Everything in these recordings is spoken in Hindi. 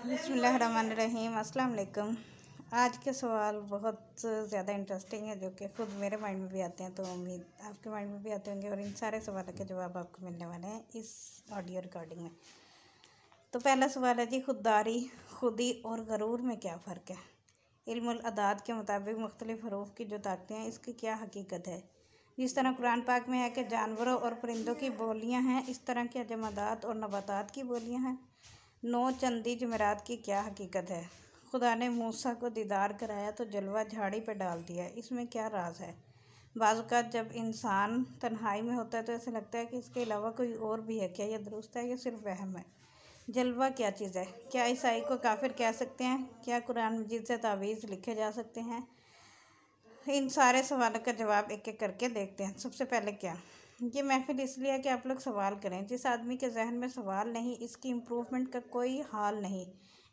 बिस्मिल्लाहिर्रहमानिर्रहीम। अस्सलाम वालेकुम। आज के सवाल बहुत ज़्यादा इंटरेस्टिंग है, जो कि खुद मेरे माइंड में भी आते हैं, तो उम्मीद आपके माइंड में भी आते होंगे और इन सारे सवालों के जवाब आपको मिलने वाले हैं इस ऑडियो रिकॉर्डिंग में। तो पहला सवाल है जी, खुददारी, खुदी और गरूर में क्या फ़र्क है? इल्मुल अदाद के मुताबिक मुख्तलिफ हरूफ की जो ताकतें हैं, इसकी क्या हकीकत है? जिस तरह कुरान पाक में है कि जानवरों और परिंदों की बोलियां हैं, इस तरह के जमादात और नबातात की बोलियां हैं। 9 चंदी जमेरात की क्या हकीकत है? खुदा ने मूसा को दीदार कराया तो जलवा झाड़ी पर डाल दिया, इसमें क्या राज है? बाज़ जब इंसान तन्हाई में होता है तो ऐसा लगता है कि इसके अलावा कोई और भी है, क्या यह दुरुस्त है या सिर्फ वहम है? जलवा क्या चीज़ है? क्या ईसाई को काफिर कह सकते हैं? क्या कुरान मजीद से तावीज़ लिखे जा सकते हैं? इन सारे सवालों का जवाब एक एक करके देखते हैं। सबसे पहले, क्या ये महफिल इसलिए है कि आप लोग सवाल करें। जिस आदमी के जहन में सवाल नहीं, इसकी इम्प्रूवमेंट का कोई हाल नहीं,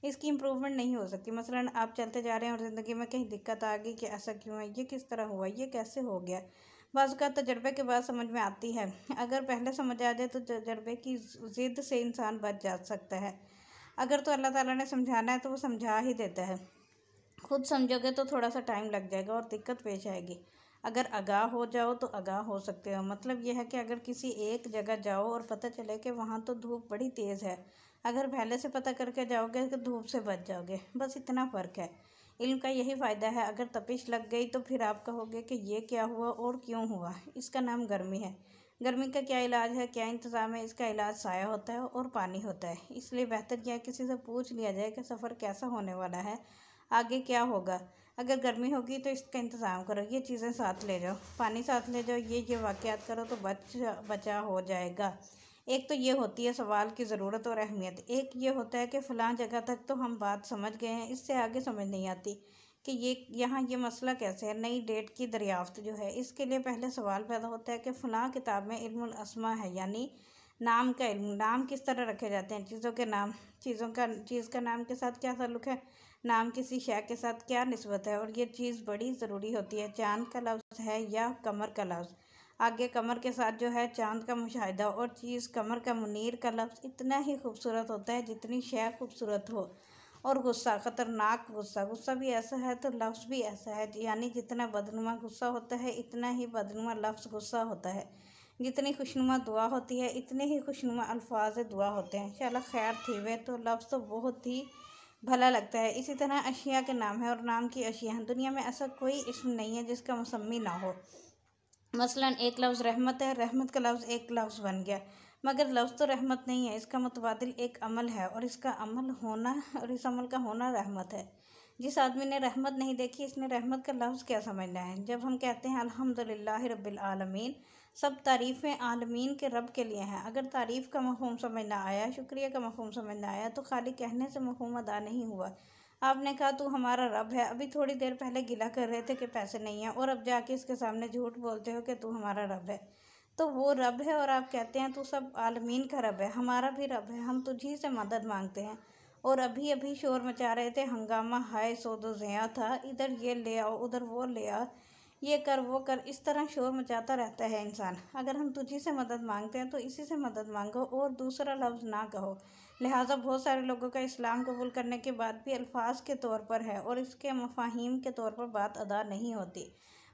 इसकी इम्प्रूवमेंट नहीं हो सकती। मसलन आप चलते जा रहे हैं और ज़िंदगी में कहीं दिक्कत आ गई कि ऐसा क्यों है, ये किस तरह हुआ, ये कैसे हो गया। बाज़ का तजर्बे के बाद समझ में आती है। अगर पहले समझ आ जाए तो तजर्बे की ज़िद से इंसान बच जा सकता है। अगर तो अल्लाह ताला ने समझाना है तो वो समझा ही देता है। खुद समझोगे तो थोड़ा सा टाइम लग जाएगा और दिक्कत पेश आएगी। अगर आगाह हो जाओ तो आगाह हो सकते हो। मतलब यह है कि अगर किसी एक जगह जाओ और पता चले कि वहाँ तो धूप बड़ी तेज़ है, अगर पहले से पता करके जाओगे तो धूप से बच जाओगे। बस इतना फ़र्क है। इल्म का यही फ़ायदा है। अगर तपिश लग गई तो फिर आप कहोगे कि ये क्या हुआ और क्यों हुआ। इसका नाम गर्मी है। गर्मी का क्या इलाज है, क्या इंतज़ाम है? इसका इलाज साया होता है और पानी होता है। इसलिए बेहतर यह है किसी से पूछ लिया जाए कि सफ़र कैसा होने वाला है, आगे क्या होगा। अगर गर्मी होगी तो इसका इंतज़ाम करो, ये चीज़ें साथ ले जाओ, पानी साथ ले जाओ, ये वाक़यात करो तो बचा हो जाएगा। एक तो ये होती है सवाल की ज़रूरत और अहमियत। एक ये होता है कि फ़लाँ जगह तक तो हम बात समझ गए हैं, इससे आगे समझ नहीं आती कि ये मसला कैसे है। नई डेट की दरियाफ्त जो है, इसके लिए पहले सवाल पैदा होता है कि फ़लाँ किताब में इल्मुल अस्मा है, यानी नाम का इल्म। नाम किस तरह रखे जाते हैं? चीज़ों के नाम। चीज़ का नाम के साथ क्या ताल्लुक़ है? नाम किसी शय के साथ क्या निस्बत है? और ये चीज़ बड़ी ज़रूरी होती है। चाँद का लफ्ज़ है या कमर का लफ्ज़? आगे कमर के साथ जो है चाँद का मुशाहिदा, और चीज़ कमर का मुनीर का लफ्ज़ इतना ही खूबसूरत होता है जितनी शय खूबसूरत हो। और गुस्सा, ख़तरनाक गुस्सा, गुस्सा भी ऐसा है तो लफ्ज़ भी ऐसा है, यानी जितना बदनुमा गुस्सा होता है इतना ही बदनुमा लफ्ज़ गुस्सा होता है। जितनी खुशनुमा दुआ होती है इतने ही खुशनुमा अल्फाज दुआ होते हैं। इंशाअल्लाह खैर थी वे, तो लफ्ज़ तो बहुत ही भला लगता है। इसी तरह अशिया के नाम है और नाम की अशिया हैं। दुनिया में ऐसा कोई इस्म नहीं है जिसका मुसम्मी ना हो। मसलन एक लफ्ज़ रहमत है, रहमत का लफ्ज़ एक लफ्ज़ बन गया, मगर लफ्ज़ तो रहमत नहीं है। इसका मुतबादिल एक अमल है और इसका अमल होना और इस अमल का होना रहमत है। जिस आदमी ने रहमत नहीं देखी, इसने रहमत का लफ्ज़ क्या समझना है? जब हम कहते हैं अल्हम्दुलिल्लाहि रब्बिल आलमीन, सब तारीफ़ें आलमीन के रब के लिए हैं। अगर तारीफ़ का मफ़हूम समझ ना आया, शुक्रिया का मफ़हूम समझ ना आया, तो खाली कहने से मफ़हूम अदा नहीं हुआ। आपने कहा तू हमारा रब है, अभी थोड़ी देर पहले गिला कर रहे थे कि पैसे नहीं हैं, और अब जाके इसके सामने झूठ बोलते हो कि तू हमारा रब है। तो वो रब है और आप कहते हैं तू सब आलमीन का रब है। हमारा भी रब है, हम तुझी से मदद मांगते हैं। और अभी अभी शोर मचा रहे थे, हंगामा हाय सो दो ज़िया था, इधर ये ले आओ उधर वो ले आओ, ये कर वो कर, इस तरह शोर मचाता रहता है इंसान। अगर हम तुझी से मदद मांगते हैं तो इसी से मदद मांगो और दूसरा लफ्ज़ ना कहो। लिहाजा बहुत सारे लोगों का इस्लाम कबूल करने के बाद भी अल्फाज के तौर पर है और इसके मफाहिम के तौर पर बात अदा नहीं होती।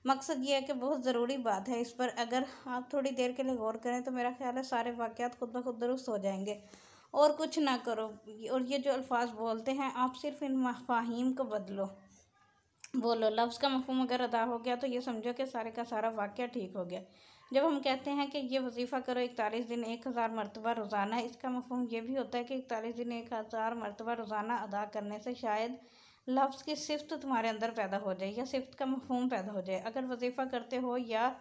मकसद ये है कि बहुत ज़रूरी बात है, इस पर अगर आप थोड़ी देर के लिए गौर करें तो मेरा ख्याल है सारे वाक़यात खुद ब खुद दुरुस्त हो जाएंगे। और कुछ ना करो, और ये जो अल्फाज बोलते हैं आप सिर्फ इन मफाहिम को बोलो। लफ्ज़ का मफ़हूम अगर अदा हो गया तो ये समझो कि सारे का सारा वाक़या ठीक हो गया। जब हम कहते हैं कि ये वजीफ़ा करो 41 दिन 1000 मरतबा रोज़ाना, इसका मफ़हूम ये भी होता है कि 41 दिन 1000 मरतबा रोज़ाना अदा करने से शायद लफ्ज़ की सिफ़त तुम्हारे अंदर पैदा हो जाए या सिफ़त का मफ़हूम पैदा हो जाए। अगर वजीफ़ा करते हो या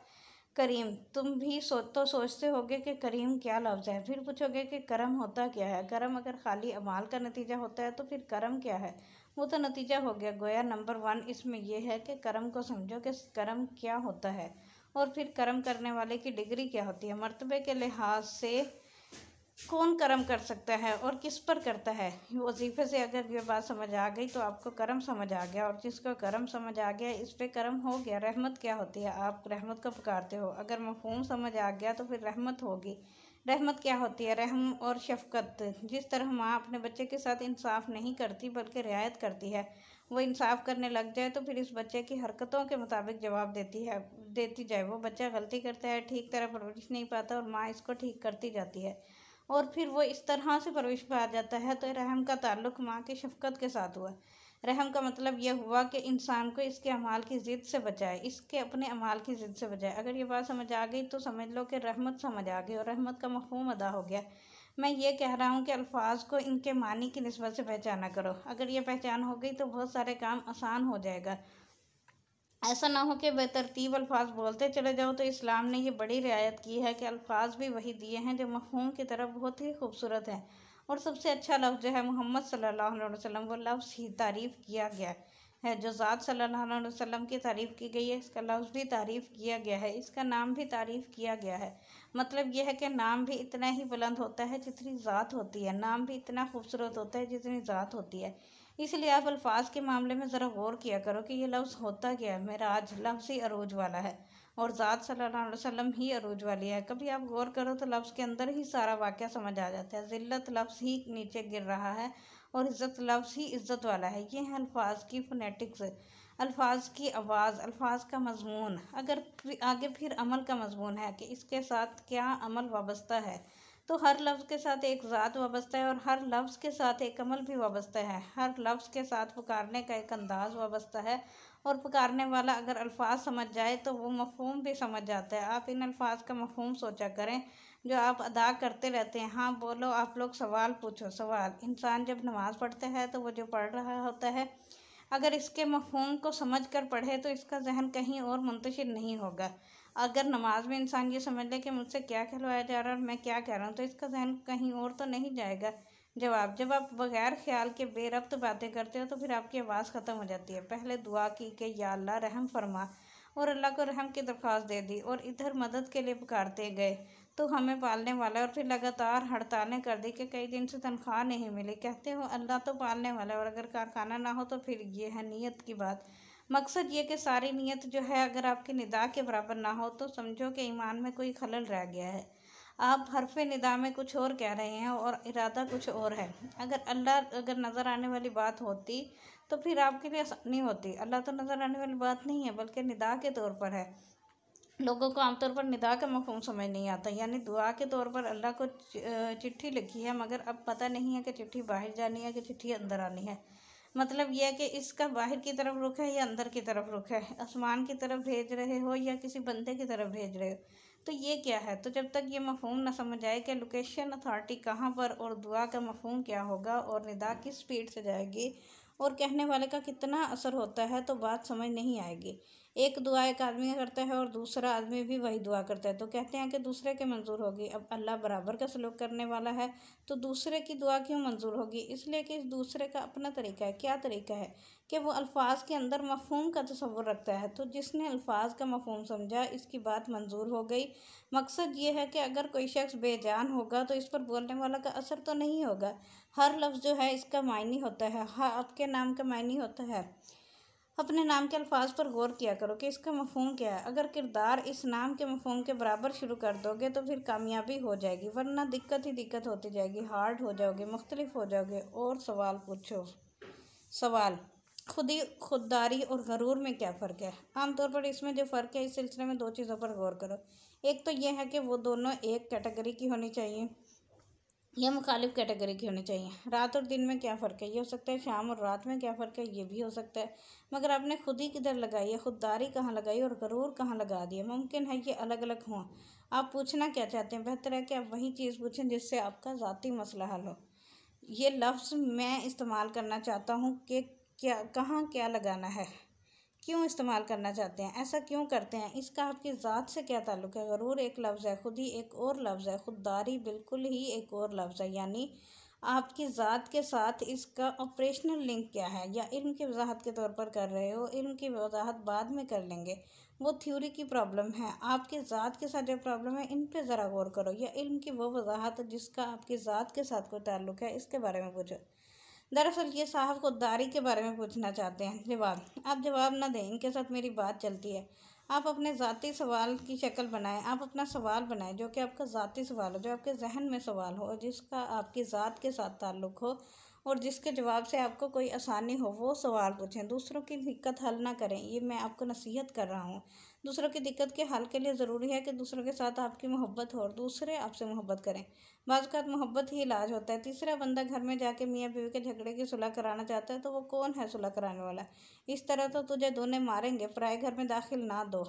करीम, तुम भी सोचते होगे कि करीम क्या लफ्ज़ है, फिर पूछोगे कि करम होता क्या है। करम अगर खाली अमाल का नतीजा होता है तो फिर करम क्या है? वो तो नतीजा हो गया। गोया नंबर 1 इसमें यह है कि करम को समझो कि करम क्या होता है, और फिर करम करने वाले की डिग्री क्या होती है। मर्तबे के लिहाज से कौन करम कर सकता है और किस पर करता है। वजीफ़े से अगर ये बात समझ आ गई तो आपको करम समझ आ गया, और जिसको करम समझ आ गया इस पर करम हो गया। रहमत क्या होती है? आप रहमत को पुकारते हो, अगर मफ़हूम समझ आ गया तो फिर रहमत होगी। रहमत क्या होती है? रहम और शफ़क़त। जिस तरह माँ अपने बच्चे के साथ इंसाफ़ नहीं करती बल्कि रियायत करती है, वो इंसाफ़ करने लग जाए तो फिर इस बच्चे की हरकतों के मुताबिक जवाब देती जाए। वो बच्चा गलती करता है, ठीक तरह परवरिश नहीं पाता और माँ इसको ठीक करती जाती है और फिर वो इस तरह से परवरिश पा जाता है। तो रहम का ताल्लुक़ माँ की शफ़क़त के साथ हुआ। रहम का मतलब यह हुआ कि इंसान को इसके अमाल की ज़िद से बचाए, इसके अपने अमाल की ज़िद से बचाए। अगर ये बात समझ आ गई तो समझ लो कि रहमत समझ आ गई और रहमत का मफ़हूम अदा हो गया। मैं ये कह रहा हूँ कि अल्फाज को इनके मानी की निस्बत से पहचाना करो। अगर ये पहचान हो गई तो बहुत सारे काम आसान हो जाएगा। ऐसा ना हो कि बेतरतीब अल्फाज बोलते चले जाओ। तो इस्लाम ने ये बड़ी रियायत की है कि अल्फाज भी वही दिए हैं जो मफ़हूम की तरफ बहुत ही खूबसूरत हैं। और सबसे अच्छा लफ्ज़ जो है मोहम्मद सल्लल्लाहु अलैहि वसल्लम, वो लफ्ज़ ही तारीफ़ किया गया है। जो ज़ात सल्लल्लाहु अलैहि वसल्लम की तारीफ़ की गई है, इसका लफ्ज़ भी तारीफ़ किया गया है, इसका नाम भी तारीफ़ किया गया है। मतलब यह है कि नाम भी इतना ही बुलंद होता है जितनी ज़ात होती है, नाम भी इतना खूबसूरत होता है जितनी ज़ात होती है। इसलिए आप अल्फाज के मामले में ज़रा गौर किया करो कि ये लफ्ज़ होता क्या है। मेराज लफ्ज़ ही अरूज वाला है और ज़ात सल्लल्लाहु अलैहि वसल्लम ही अरूज वाली है। कभी आप गौर करो तो लफ्ज़ के अंदर ही सारा वाक़या समझ आ जाता है। ज़िल्लत लफ्ज़ ही नीचे गिर रहा है और इज़्ज़त लफ्ज़ ही इज़्ज़त वाला है। ये है अल्फाज की फ़ोनेटिक्स, अल्फाज की आवाज़, अल्फाज का मज़मून। अगर आगे फिर अमल का मज़मून है कि इसके साथ क्या अमल वाबस्ता है। तो हर लफ्ज़ के साथ एक ज़ात वाबस्ता है और हर लफ्ज़ के साथ एक अमल भी वाबस्ता है। हर लफ्ज़ के साथ पुकारने का एक अंदाज़ वाबस्ता है और पुकारने वाला अगर अल्फाज समझ जाए तो वो मफ़हूम भी समझ जाता है। आप इन अल्फाज का मफ़हूम सोचा करें जो आप अदा करते रहते हैं। हाँ बोलो, आप लोग सवाल पूछो। सवाल, इंसान जब नमाज़ पढ़ता है तो वो जो पढ़ रहा होता है, अगर इसके मफ़हूम को समझ कर पढ़े तो इसका जहन कहीं और मुंतशिर नहीं होगा। अगर नमाज में इंसान ये समझ ले कि मुझसे क्या कहलवाया जा रहा है और मैं क्या कह रहा हूँ, तो इसका जहन कहीं और तो नहीं जाएगा। जवाब, जब आप बगैर ख्याल के बेरब्त बातें करते हो तो फिर आपकी आवाज़ ख़त्म हो जाती है। पहले दुआ की कि या अल्लाह रहम फरमा और अल्लाह को रहम की दरख्वास्त दे दी और इधर मदद के लिए पुकारते गए तो हमें पालने वाला है। और फिर लगातार हड़तालें कर दी कि कई दिन से तनख्वाह नहीं मिली। कहते हो अल्लाह तो पालने वाला है और अगर कारखाना ना हो तो फिर ये है नीयत की बात। मकसद ये कि सारी नीयत जो है अगर आपकी निदा के बराबर ना हो तो समझो कि ईमान में कोई खलल रह गया है। आप हरफ़े निदा में कुछ और कह रहे हैं और इरादा कुछ और है। अगर नज़र आने वाली बात होती तो फिर आपके लिए आसानी होती। अल्लाह तो नज़र आने वाली बात नहीं है बल्कि निदा के तौर पर है। लोगों को आमतौर पर निदा का मफ़हूम समझ नहीं आता, यानी दुआ के तौर पर अल्लाह को चिट्ठी लिखी है मगर अब पता नहीं है कि चिट्ठी बाहर जानी है कि चिट्ठी अंदर आनी है। मतलब यह है कि इसका बाहर की तरफ रुख है या अंदर की तरफ रुख है, आसमान की तरफ भेज रहे हो या किसी बंदे की तरफ भेज रहे हो। तो ये क्या है? तो जब तक ये मफ़हूम ना समझ आए कि लोकेशन अथॉरिटी कहाँ पर और दुआ का मफ़हूम क्या होगा और निदा किस स्पीड से जाएगी और कहने वाले का कितना असर होता है, तो बात समझ नहीं आएगी। एक दुआ एक आदमी करता है और दूसरा आदमी भी वही दुआ करता है तो कहते हैं कि दूसरे के मंजूर होगी। अब अल्लाह बराबर का सलूक करने वाला है तो दूसरे की दुआ क्यों मंजूर होगी? इसलिए कि इस दूसरे का अपना तरीका है। क्या तरीका है? कि वो अल्फाज के अंदर मफ़हूम का तसव्वुर रखता है। तो जिसने अल्फाज का मफ़हूम समझा इसकी बात मंजूर हो गई। मकसद ये है कि अगर कोई शख्स बेजान होगा तो इस पर बोलने वाला का असर तो नहीं होगा। हर लफ्ज़ जो है इसका मायनी होता है। हाँ, आपके नाम का मायनी होता है। अपने नाम के अल्फाज पर गौर किया करो कि इसका मफ़हूम क्या है। अगर किरदार इस नाम के मफ़हूम के बराबर शुरू कर दोगे तो फिर कामयाबी हो जाएगी, वरना दिक्कत ही दिक्कत होती जाएगी, हार्ड हो जाओगे, मुख्तलिफ हो जाओगे। और सवाल पूछो। सवाल, खुददारी और गरूर में क्या फ़र्क है? आमतौर पर इसमें जो फ़र्क है इस सिलसिले में दो चीज़ों पर गौर करो। एक तो यह है कि वो दोनों एक कैटेगरी की होनी चाहिए या मुखालिफ कैटेगरी की होनी चाहिए। रात और दिन में क्या फ़र्क है? ये हो सकता है शाम और रात में क्या फ़र्क है? ये भी हो सकता है। मगर आपने खुद ही किधर लगाई है, खुददारी कहाँ लगाई और गरूर कहाँ लगा दिया? मुमकिन है ये अलग अलग हों। आप पूछना क्या चाहते हैं? बेहतर है कि आप वही चीज़ पूछें जिससे आपका ज़ाती मसला हल हो। ये लफ्ज़ मैं इस्तेमाल करना चाहता हूँ कि क्या कहाँ क्या लगाना है, क्यों इस्तेमाल करना चाहते हैं, ऐसा क्यों करते हैं, इसका आपकी ज़ात से क्या ताल्लुक़ है? गरूर एक लफ्ज़ है, खुद ही एक और लफ्ज़ है, खुददारी बिल्कुल ही एक और लफ्ज़ है। यानी आपकी ज़ात के साथ इसका ऑपरेशनल लिंक क्या है? या इल्म की वजाहत के तौर पर कर रहे हो? इल्म की वजाहत बाद में कर लेंगे, वो थ्योरी की प्रॉब्लम है। आपकी ज़ात के साथ जो प्रॉब्लम है इन पे ज़रा गौर करो। या इल्म की वो वजाहत जिसका आपकी ज़ात के साथ कोई ताल्लुक़ है, इसके बारे में पूछो। दरअसल ये साहब खुददारी के बारे में पूछना चाहते हैं। जवाब, आप जवाब ना दें, इनके साथ मेरी बात चलती है। आप अपने ज़ाती सवाल की शक्ल बनाएं। आप अपना सवाल बनाएं जो कि आपका ज़ाती सवाल हो, जो आपके जहन में सवाल हो, जिसका आपकी ज़ात के साथ ताल्लुक़ हो और जिसके जवाब से आपको कोई आसानी हो, वो सवाल पूछें। दूसरों की दिक्कत हल ना करें, ये मैं आपको नसीहत कर रहा हूँ। दूसरों की दिक्कत के हल के लिए ज़रूरी है कि दूसरों के साथ आपकी मोहब्बत हो और दूसरे आपसे मोहब्बत करें। बाज़ औक़ात मोहब्बत ही इलाज होता है। तीसरा बंदा घर में जाके मियाँ बीवी के झगड़े की सुलह कराना चाहता है तो वो कौन है सुलह कराने वाला? इस तरह तो तुझे दूने मारेंगे। पराए घर में दखल ना दो।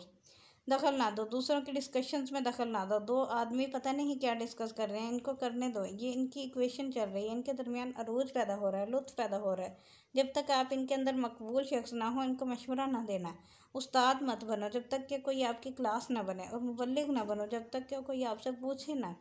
दूसरों की डिस्कशंस में दखल ना दो। दो आदमी पता नहीं क्या डिस्कस कर रहे हैं, इनको करने दो। ये इनकी इक्वेशन चल रही है, इनके दरमियान अरूज पैदा हो रहा है, लुत्फ़ पैदा हो रहा है। जब तक आप इनके अंदर मकबूल शख्स ना हो, इनको मशवरा ना देना। उस्ताद मत बनो जब तक कि कोई आपकी क्लास ना बने, और मुबल्लिग ना बनो जब तक कि कोई आपसे पूछे ना।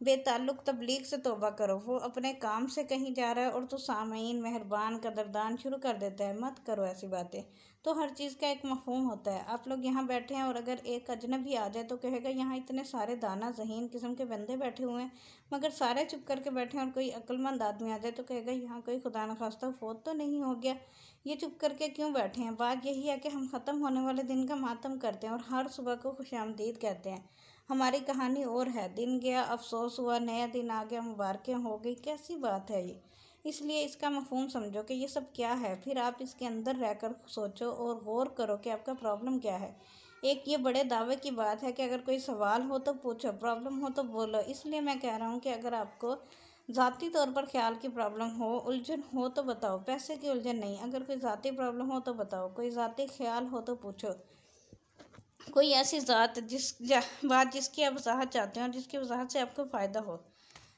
बेताल्लुक तबलीग से तौबा करो। वो अपने काम से कहीं जा रहा है और तू सामीन, मेहरबान, कदरदान शुरू कर देता है। मत करो ऐसी बातें। तो हर चीज़ का एक मफ़हूम होता है। आप लोग यहाँ बैठे हैं और अगर एक अजनबी आ जाए तो कहेगा यहाँ इतने सारे दाना ज़हीन किस्म के बंदे बैठे हुए हैं, मगर सारे चुप करके बैठे हैं। और कोई अक्लमंद आदमी आ जाए तो कहेगा यहाँ कोई खुदा न खास्ता फौत तो नहीं हो गया, ये चुप करके क्यों बैठे हैं। बात यही है कि हम ख़त्म होने वाले दिन का मातम करते हैं और हर सुबह को खुशामदीद कहते हैं। हमारी कहानी और है। दिन गया, अफसोस हुआ, नया दिन आ गया, मुबारकें हो गई। कैसी बात है ये? इसलिए इसका मफ़हूम समझो कि ये सब क्या है, फिर आप इसके अंदर रहकर सोचो और गौर करो कि आपका प्रॉब्लम क्या है। एक ये बड़े दावे की बात है कि अगर कोई सवाल हो तो पूछो, प्रॉब्लम हो तो बोलो। इसलिए मैं कह रहा हूँ कि अगर आपको ज़ाती तौर पर ख्याल की प्रॉब्लम हो, उलझन हो तो बताओ। पैसे की उलझन नहीं, अगर कोई ज़ाती प्रॉब्लम हो तो बताओ। कोई ज़ाती ख्याल हो तो पूछो। कोई ऐसी ज़ात बात जिसकी आप वजाहत चाहते हैं और जिसकी वजाहत से आपको फ़ायदा हो।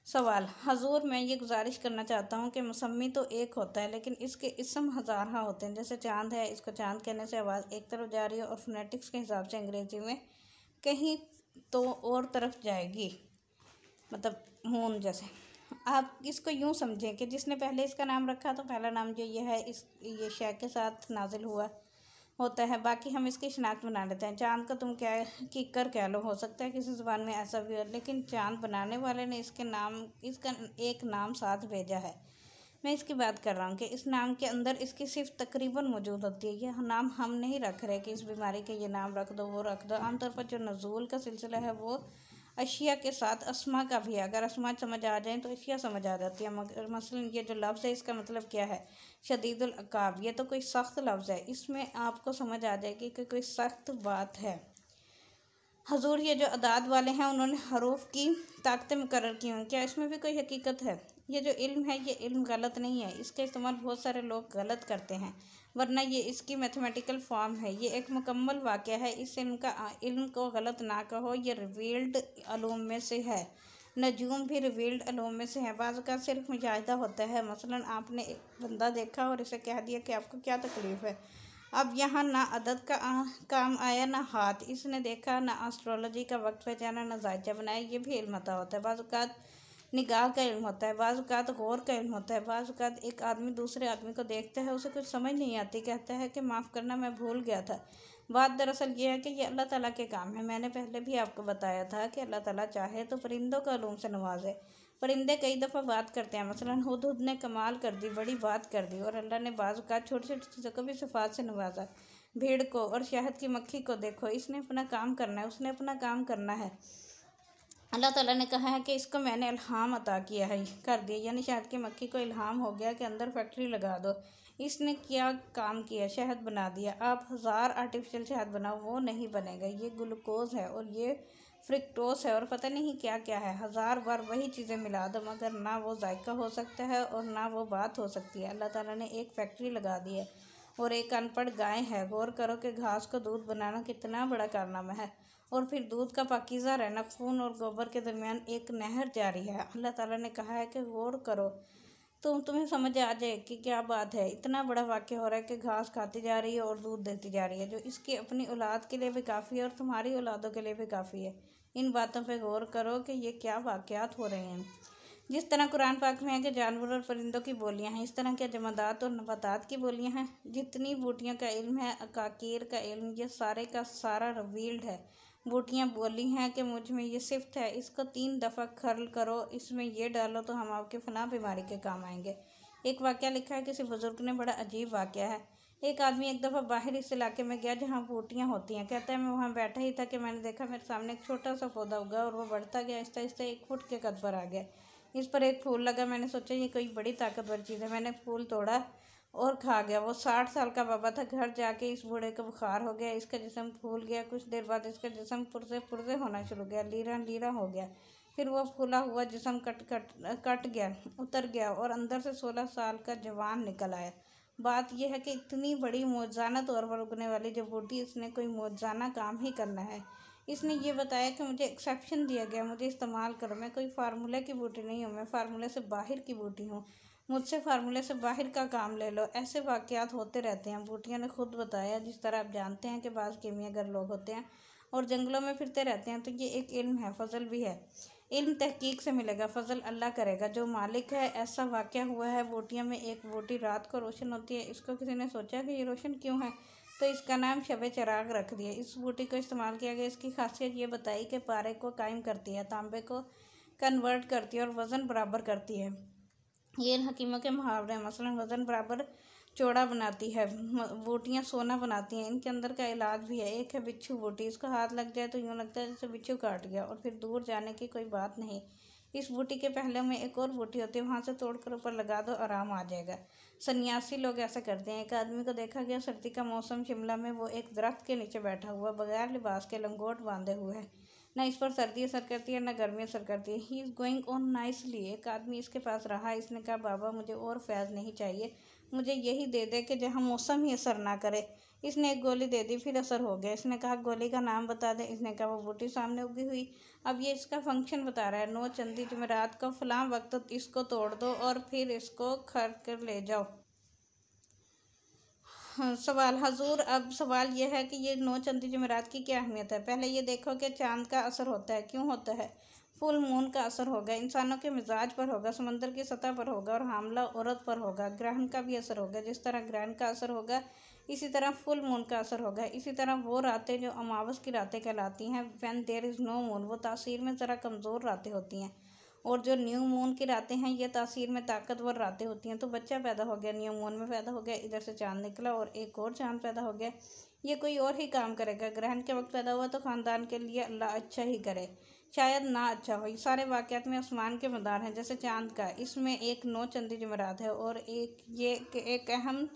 सवाल: हजूर, मैं ये गुजारिश करना चाहता हूँ कि मसम्मी तो एक होता है लेकिन इसके इसम हज़ारा होते हैं। जैसे चाँद है, इसको चाँद कहने से आवाज़ एक तरफ जा रही है और फोनेटिक्स के हिसाब से अंग्रेज़ी में कहीं तो और तरफ जाएगी, मतलब मून जैसे। आप इसको यूँ समझें कि जिसने पहले इसका नाम रखा तो पहला नाम जो ये है ये शय के साथ नाजिल हुआ होता है, बाकी हम इसकी शनाख्त बना लेते हैं। चाँद का तुम क्या किकर कह लो, हो सकता है किसी ज़ुबान में ऐसा भी हो, लेकिन चाँद बनाने वाले ने इसका एक नाम साथ भेजा है। मैं इसकी बात कर रहा हूँ कि इस नाम के अंदर इसकी सिर्फ तकरीबन मौजूद होती है। यह नाम हम नहीं रख रहे कि इस बीमारी के ये नाम रख दो, वो रख दो। आमतौर पर जो नज़ूल का सिलसिला है वो अशिया के साथ अस्मा का भी है। अगर अस्मा समझ आ जाए तो अशिया समझ आ जाती है। मगर मसलन ये जो लफ्ज़ है इसका मतलब क्या है? शदीदुल अकाब, ये तो कोई सख्त लफ्ज़ है। इसमें आपको समझ आ जाएगी कि कोई सख्त बात है। हजूर, ये जो अदाद वाले हैं उन्होंने हरूफ की ताकतें मुकर्रर की हुई, क्या इसमें भी कोई हकीकत है? ये जो इल्म है ये इल्म गलत नहीं है, इसका इस्तेमाल बहुत सारे लोग गलत करते हैं, वरना ये इसकी मैथमेटिकल फॉर्म है। ये एक मुकम्मल वाक़या है। इस इल्म को गलत ना कहो, ये रिवील्ड अलूम में से है। नजूम भी रिवील्ड अलूम में से है। बाज़ औक़ात सिर्फ मुशाहिदा होता है। मसलन आपने एक बंदा देखा और इसे कह दिया कि आपको क्या तकलीफ़ है। अब यहाँ ना अदद का काम आया ना हाथ, इसने देखा ना एस्ट्रोलॉजी का वक्त पहचाना ना जायचा बनाया। ये भी इल्म अता होता है। बाज़ औक़ात निगाह का इल्म होता है, बाज़ औक़ात गौर का इल्म होता है। बाज़ औक़ात एक आदमी दूसरे आदमी को देखता है, उसे कुछ समझ नहीं आती, कहता है कि माफ़ करना मैं भूल गया था। बात दरअसल ये है कि ये अल्लाह ताला के काम है। मैंने पहले भी आपको बताया था कि अल्लाह ताला चाहे तो परिंदों का उलूम से नवाजे। परिंदे कई दफ़ा बात करते हैं। मसलन हुदहुद ने कमाल कर दी, बड़ी बात कर दी, और अल्लाह ने बाज़ औक़ात छोटी छोटी चीज़ों को भी सिफ़ात से नवाजा। भीड़ को और शहद की मक्खी को देखो, इसने अपना काम करना है, उसने अपना काम करना है। अल्लाह ताला ने कहा है कि इसको मैंने इल्हाम अता किया है, कर दिया, यानी शहद की मक्खी को इल्हाम हो गया कि अंदर फैक्ट्री लगा दो। इसने क्या काम किया? शहद बना दिया। आप 1000 आर्टिफिशियल शहद बनाओ, वो नहीं बनेगा। ये ग्लूकोज़ है और ये फ्रिक्टोस है और पता नहीं क्या क्या है। 1000 बार वही चीज़ें मिला दो, मगर ना वो जायका हो सकता है और ना वो बात हो सकती है। अल्लाह ताला ने एक फैक्ट्री लगा दी है और एक अनपढ़ गाय है। गौर करो कि घास को दूध बनाना कितना बड़ा कारनामा है, और फिर दूध का पाकीज़ा रहना। खून और गोबर के दरमियान एक नहर जारी है। अल्लाह ताला ने कहा है कि गौर करो तो तुम्हें समझ आ जाए कि क्या बात है। इतना बड़ा वाक़या हो रहा है कि घास खाती जा रही है और दूध देती जा रही है, जो इसकी अपनी औलाद के लिए भी काफ़ी है और तुम्हारी औलादों के लिए भी काफ़ी है। इन बातों पे गौर करो कि ये क्या वाक़यात हो रहे हैं। जिस तरह कुरान पाक में है कि जानवर और परिंदों की बोलियां हैं, इस तरह के जमादात और नबातात की बोलियां हैं। जितनी बूटियों का इल्म है, अकाकीर का इल्म, ये सारे का सारा रिवील्ड है। बूटियां बोली हैं कि मुझ में ये सिफ्त है, इसको 3 दफ़ा खर्ल करो, इसमें ये डालो तो हम आपके फना बीमारी के काम आएंगे। एक वाक़या लिखा है किसी बुज़ुर्ग ने, बड़ा अजीब वाक़या है। एक आदमी एक दफ़ा बाहर इस इलाके में गया जहाँ बूटियाँ होती हैं। कहता है मैं वहाँ बैठा ही था कि मैंने देखा मेरे सामने एक छोटा सा पौधा उगा और वो बढ़ता गया, आहिस्ता आहिस्ता 1 फुट के कद पर आ गया। इस पर एक फूल लगा। मैंने सोचा ये कोई बड़ी ताकतवर चीज़ है। मैंने फूल तोड़ा और खा गया। वो 60 साल का बाबा था। घर जाके इस बूढ़े को बुखार हो गया, इसका जिस्म फूल गया। कुछ देर बाद इसका जिस्म पुरजे पुरजे होना शुरू गया, लीरा लीरा हो गया। फिर वो फूला हुआ जिस्म कट गया, उतर गया और अंदर से 16 साल का जवान निकल आया। बात यह है कि इतनी बड़ी मौजज़ाना तौर पर उगने वाली जो बूटी, इसने कोई मौजज़ाना काम ही करना है। इसने ये बताया कि मुझे एक्सेप्शन दिया गया, मुझे इस्तेमाल करो। मैं कोई फार्मूले की बूटी नहीं हूँ, मैं फार्मूले से बाहर की बूटी हूँ। मुझसे फार्मूले से बाहर का काम ले लो। ऐसे वाक़यात होते रहते हैं। बूटियों ने खुद बताया, जिस तरह आप जानते हैं कि बाज़ कीमियागर लोग होते हैं और जंगलों में फिरते रहते हैं, तो ये एक इल्म है, फ़ज़ल भी है। इल्म तहकीक से मिलेगा, फ़ज़ल अल्लाह करेगा जो मालिक है। ऐसा वाक़या हुआ है, बूटियों में एक बूटी रात को रोशन होती है। इसको किसी ने सोचा कि ये रोशन क्यों है, तो इसका नाम शब चिराग रख दिया। इस बूटी को इस्तेमाल किया गया। इसकी खासियत ये बताई कि पारे को कायम करती है, तांबे को कन्वर्ट करती है और वज़न बराबर करती है। ये इन हकीमों के मुहावरे हैं। मसलन वज़न बराबर चौड़ा बनाती है। बूटियाँ सोना बनाती हैं। इनके अंदर का इलाज भी है। एक है बिच्छू बूटी। इसको हाथ लग जाए तो यूँ लगता है जैसे बिच्छू काट गया और फिर दूर जाने की कोई बात नहीं। इस बूटी के पहले में एक और बूटी होती है, वहाँ से तोड़कर ऊपर लगा दो, आराम आ जाएगा। सन्यासी लोग ऐसा करते हैं। एक आदमी को देखा गया, सर्दी का मौसम, शिमला में। वो एक दरख्त के नीचे बैठा हुआ, बगैर लिबास के, लंगोट बांधे हुए है। न इस पर सर्दी असर करती है, न गर्मी असर करती है। He is going on nicely. एक आदमी इसके पास रहा। इसने कहा, बाबा मुझे और फैज़ नहीं चाहिए, मुझे यही दे दे कि जहाँ मौसम ही असर ना करे। इसने एक गोली दे दी, फिर असर हो गया। इसने कहा, गोली का नाम बता दें। इसने कहा, वो बूटी सामने उगी हुई। अब ये इसका फंक्शन बता रहा है। 9 चंदी जुमेरात को फ़लाँ वक्त इसको तोड़ दो और फिर इसको खर कर ले जाओ। हाँ, सवाल हजूर, अब सवाल यह है कि ये 9 चंदी जुमेरात की क्या अहमियत है। पहले ये देखो कि चाँद का असर होता है, क्यों होता है। फुल मून का असर होगा, इंसानों के मिजाज पर होगा, समंदर की सतह पर होगा और हामला औरत पर होगा। ग्रहण का भी असर होगा। जिस तरह ग्रहण का असर होगा, इसी तरह फुल मून का असर होगा। इसी तरह वो रातें जो अमावस की रातें कहलाती हैं, when there is no moon, वो तासीर में ज़रा कमज़ोर रातें होती हैं। और जो न्यू मून की रातें हैं, ये तासीर में ताकतवर रातें होती हैं। तो बच्चा पैदा हो गया, न्यू मून में पैदा हो गया, इधर से चाँद निकला और एक और चाँद पैदा हो गया। ये कोई और ही काम करेगा। ग्रहण के वक्त पैदा हुआ तो ख़ानदान के लिए अल्लाह अच्छा ही करे, शायद ना अच्छा हो। ये सारे वाक़यात में आसमान के मदार हैं, जैसे चाँद का। इसमें एक 9 चंदी जुमेरात है और एक अहम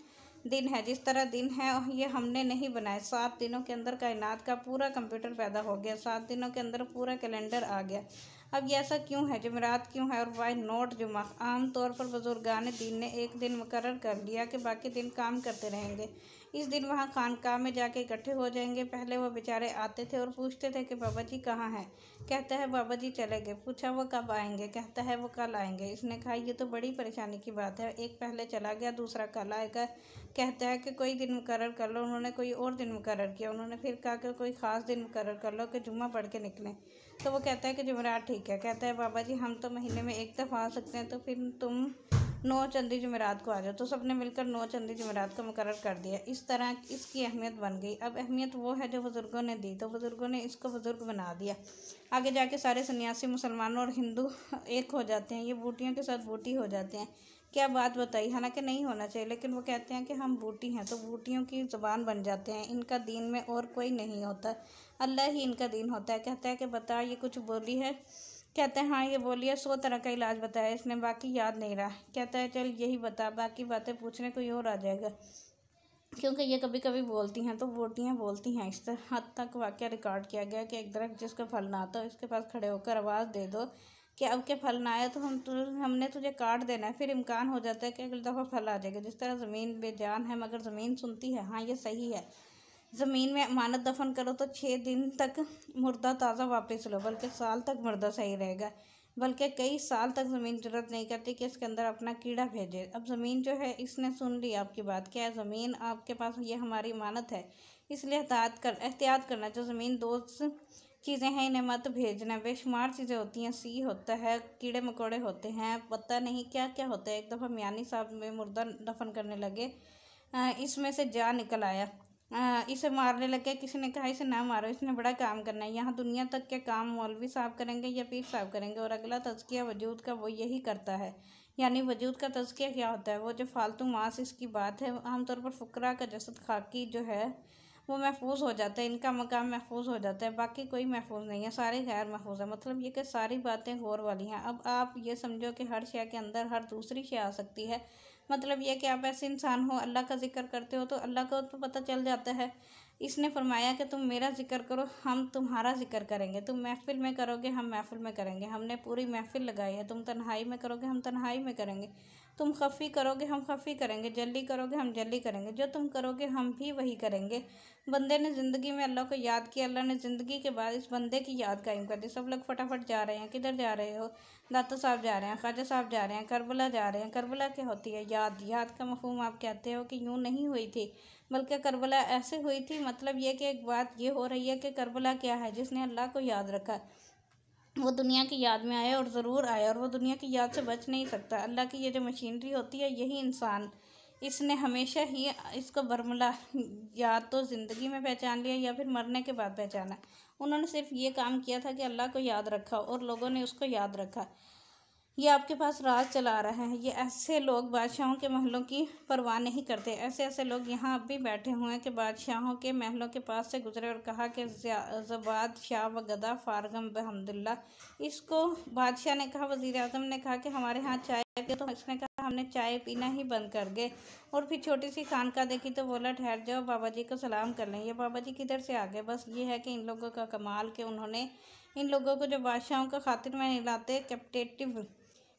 दिन है। जिस तरह दिन है ये हमने नहीं बनाए। 7 दिनों के अंदर कायनात का पूरा कंप्यूटर पैदा हो गया। 7 दिनों के अंदर पूरा कैलेंडर आ गया। अब ये ऐसा क्यों है, जुमेरात क्यों है और वाई नॉट जुमा। आम तौर पर बुजुर्गान दीन ने एक दिन मुकर्रर कर लिया कि बाकी दिन काम करते रहेंगे। इस दिन वहाँ खानकाह में जाके इकट्ठे हो जाएंगे। पहले वो बेचारे आते थे और पूछते थे कि बाबा जी कहाँ हैं। कहता है बाबा जी चले गए। पूछा वो कब आएंगे। कहता है वो कल आएंगे। इसने कहा ये तो बड़ी परेशानी की बात है, एक पहले चला गया, दूसरा कल आएगा। कहता है कि कोई दिन मुकर्रर कर लो। उन्होंने कोई और दिन मुकर्रर किया। उन्होंने फिर कहा कि कोई ख़ास दिन मुकर्रर कर लो कि जुम्मा पढ़ के निकलें। तो वो कहता है कि जुमेरात ठीक है। कहता है बाबा जी हम तो महीने में एक दफ़ा आ सकते हैं, तो फिर तुम 9 चंदी जुमेरात को आ जाओ। तो सबने मिलकर 9 चंदी जुमेरात को मुकर्रर कर दिया। इस तरह इसकी अहमियत बन गई। अब अहमियत वो है जो बुज़ुर्गों ने दी, तो बुज़ुर्गों ने इसको बुज़ुर्ग बना दिया। आगे जाके सारे सन्यासी मुसलमानों और हिंदू एक हो जाते हैं। ये बूटियों के साथ बूटी हो जाते हैं। क्या बात बताई, हालांकि नहीं होना चाहिए, लेकिन वो कहते हैं कि हम बूटी हैं, तो बूटियों की ज़बान बन जाते हैं। इनका दीन में और कोई नहीं होता, अल्लाह ही इनका दीन होता है। कहता है कि बता ये कुछ बोली है। कहते हैं हाँ ये बोली है। 100 तरह का इलाज बताया इसने, बाकी याद नहीं रहा। कहता है चल यही बता, बाकी बातें पूछने कोई और आ जाएगा, क्योंकि ये कभी कभी बोलती हैं। तो बूटियाँ बोलती हैं। इस तरह हद तक वाक़या रिकॉर्ड किया गया कि एक दरख्त जिसका फल ना आता हो, इसके पास खड़े होकर आवाज़ दे दो कि अब के फल ना आया तो हमने तुझे काट देना है। फिर इम्कान हो जाता है कि अगली दफ़ा फल आ जाएगा। जिस तरह ज़मीन बेजान है मगर ज़मीन सुनती है। हाँ ये सही है। ज़मीन में अमानत दफन करो तो 6 दिन तक मुर्दा ताज़ा वापस लो, बल्कि साल तक मुर्दा सही रहेगा। बल्कि कई साल तक ज़मीन जरूरत नहीं करती कि इसके अंदर अपना कीड़ा भेजे। अब ज़मीन जो है इसने सुन ली आपकी बात। क्या है ज़मीन आपके पास, ये हमारी अमानत है, इसलिए एहतियात करना। जो ज़मीन 2 चीज़ें हैं इन्हें मत भेजना। बेशुमार चीज़ें होती हैं, सी होता है, कीड़े मकोड़े होते हैं, पता नहीं क्या क्या होता है। एक दफ़ा मियानी साहब में मुर्दा दफन करने लगे, इसमें से जान निकल आया। इसे मारने लगे। किसी ने कहा इसे ना मारो, इसने बड़ा काम करना है। यहाँ दुनिया तक के काम मौलवी साहब करेंगे या पीर साहब करेंगे, और अगला तज़किया वजूद का वो यही करता है। यानी वजूद का तज़किया क्या होता है? वो जो फालतू मांस इसकी बात है, आमतौर पर फ़ुकरा का जसद खाकी जो है वो महफूज हो जाता है, इनका मकाम महफूज हो जाता है, बाकी कोई महफूज नहीं है, सारे गैर महफूज है। मतलब ये कि सारी बातें गौर वाली हैं। अब आप ये समझो कि हर शय के अंदर हर दूसरी शय आ सकती है। मतलब ये कि आप ऐसे इंसान हो, अल्लाह का जिक्र करते हो तो अल्लाह को तो पता चल जाता है। इसने फरमाया कि तुम मेरा जिक्र करो, हम तुम्हारा जिक्र करेंगे। तुम महफिल में करोगे, हम महफिल में करेंगे। हमने पूरी महफिल लगाई है। तुम तन्हाई में करोगे, हम तन्हाई में करेंगे। तुम खफ़ी करोगे, हम खफ़ी करेंगे। जल्दी करोगे, हम जल्दी करेंगे। जो तुम करोगे हम भी वही करेंगे। बंदे ने ज़िंदगी में अल्लाह को याद किया, अल्लाह ने ज़िंदगी के बाद इस बंदे की याद कायम कर दी। सब लोग फटाफट जा रहे हैं। किधर जा रहे हो? दाता साहब जा रहे हैं, ख्वाजा साहब जा रहे हैं, करबला जा रहे हैं। करबला क्या होती है? याद। याद का मफ़हूम आप कहते हो कि यूँ नहीं हुई थी, बल्कि करबला ऐसे हुई थी। मतलब ये कि एक बात ये हो रही है कि करबला क्या है? जिसने अल्लाह को याद रखा वो दुनिया की याद में आया, और ज़रूर आया, और वो दुनिया की याद से बच नहीं सकता। अल्लाह की ये जो मशीनरी होती है, यही इंसान, इसने हमेशा ही इसको बरमला या तो ज़िंदगी में पहचान लिया या फिर मरने के बाद पहचाना। उन्होंने सिर्फ ये काम किया था कि अल्लाह को याद रखा, और लोगों ने उसको याद रखा। ये आपके पास राज चला रहे हैं। ये ऐसे लोग बादशाहों के महलों की परवाह नहीं करते। ऐसे ऐसे लोग यहाँ अब भी बैठे हुए हैं कि बादशाहों के महलों के पास से गुजरे और कहा कि ज़बाद शाह व गदा फ़ारगम बहमदुल्ला। इसको बादशाह ने कहा, वज़ीर आज़म ने कहा कि हमारे यहाँ चाय पिए, तो इसने कहा हमने चाय पीना ही बंद कर गए। और फिर छोटी सी खानका देखी तो बोला ठहर जाओ, बाबा जी को सलाम कर लें। ये बाबा जी किधर से आ गए? बस ये है कि इन लोगों का कमाल कि उन्होंने इन लोगों को जो बादशाहों का खातिर में नहीं लाते, कैप्टिव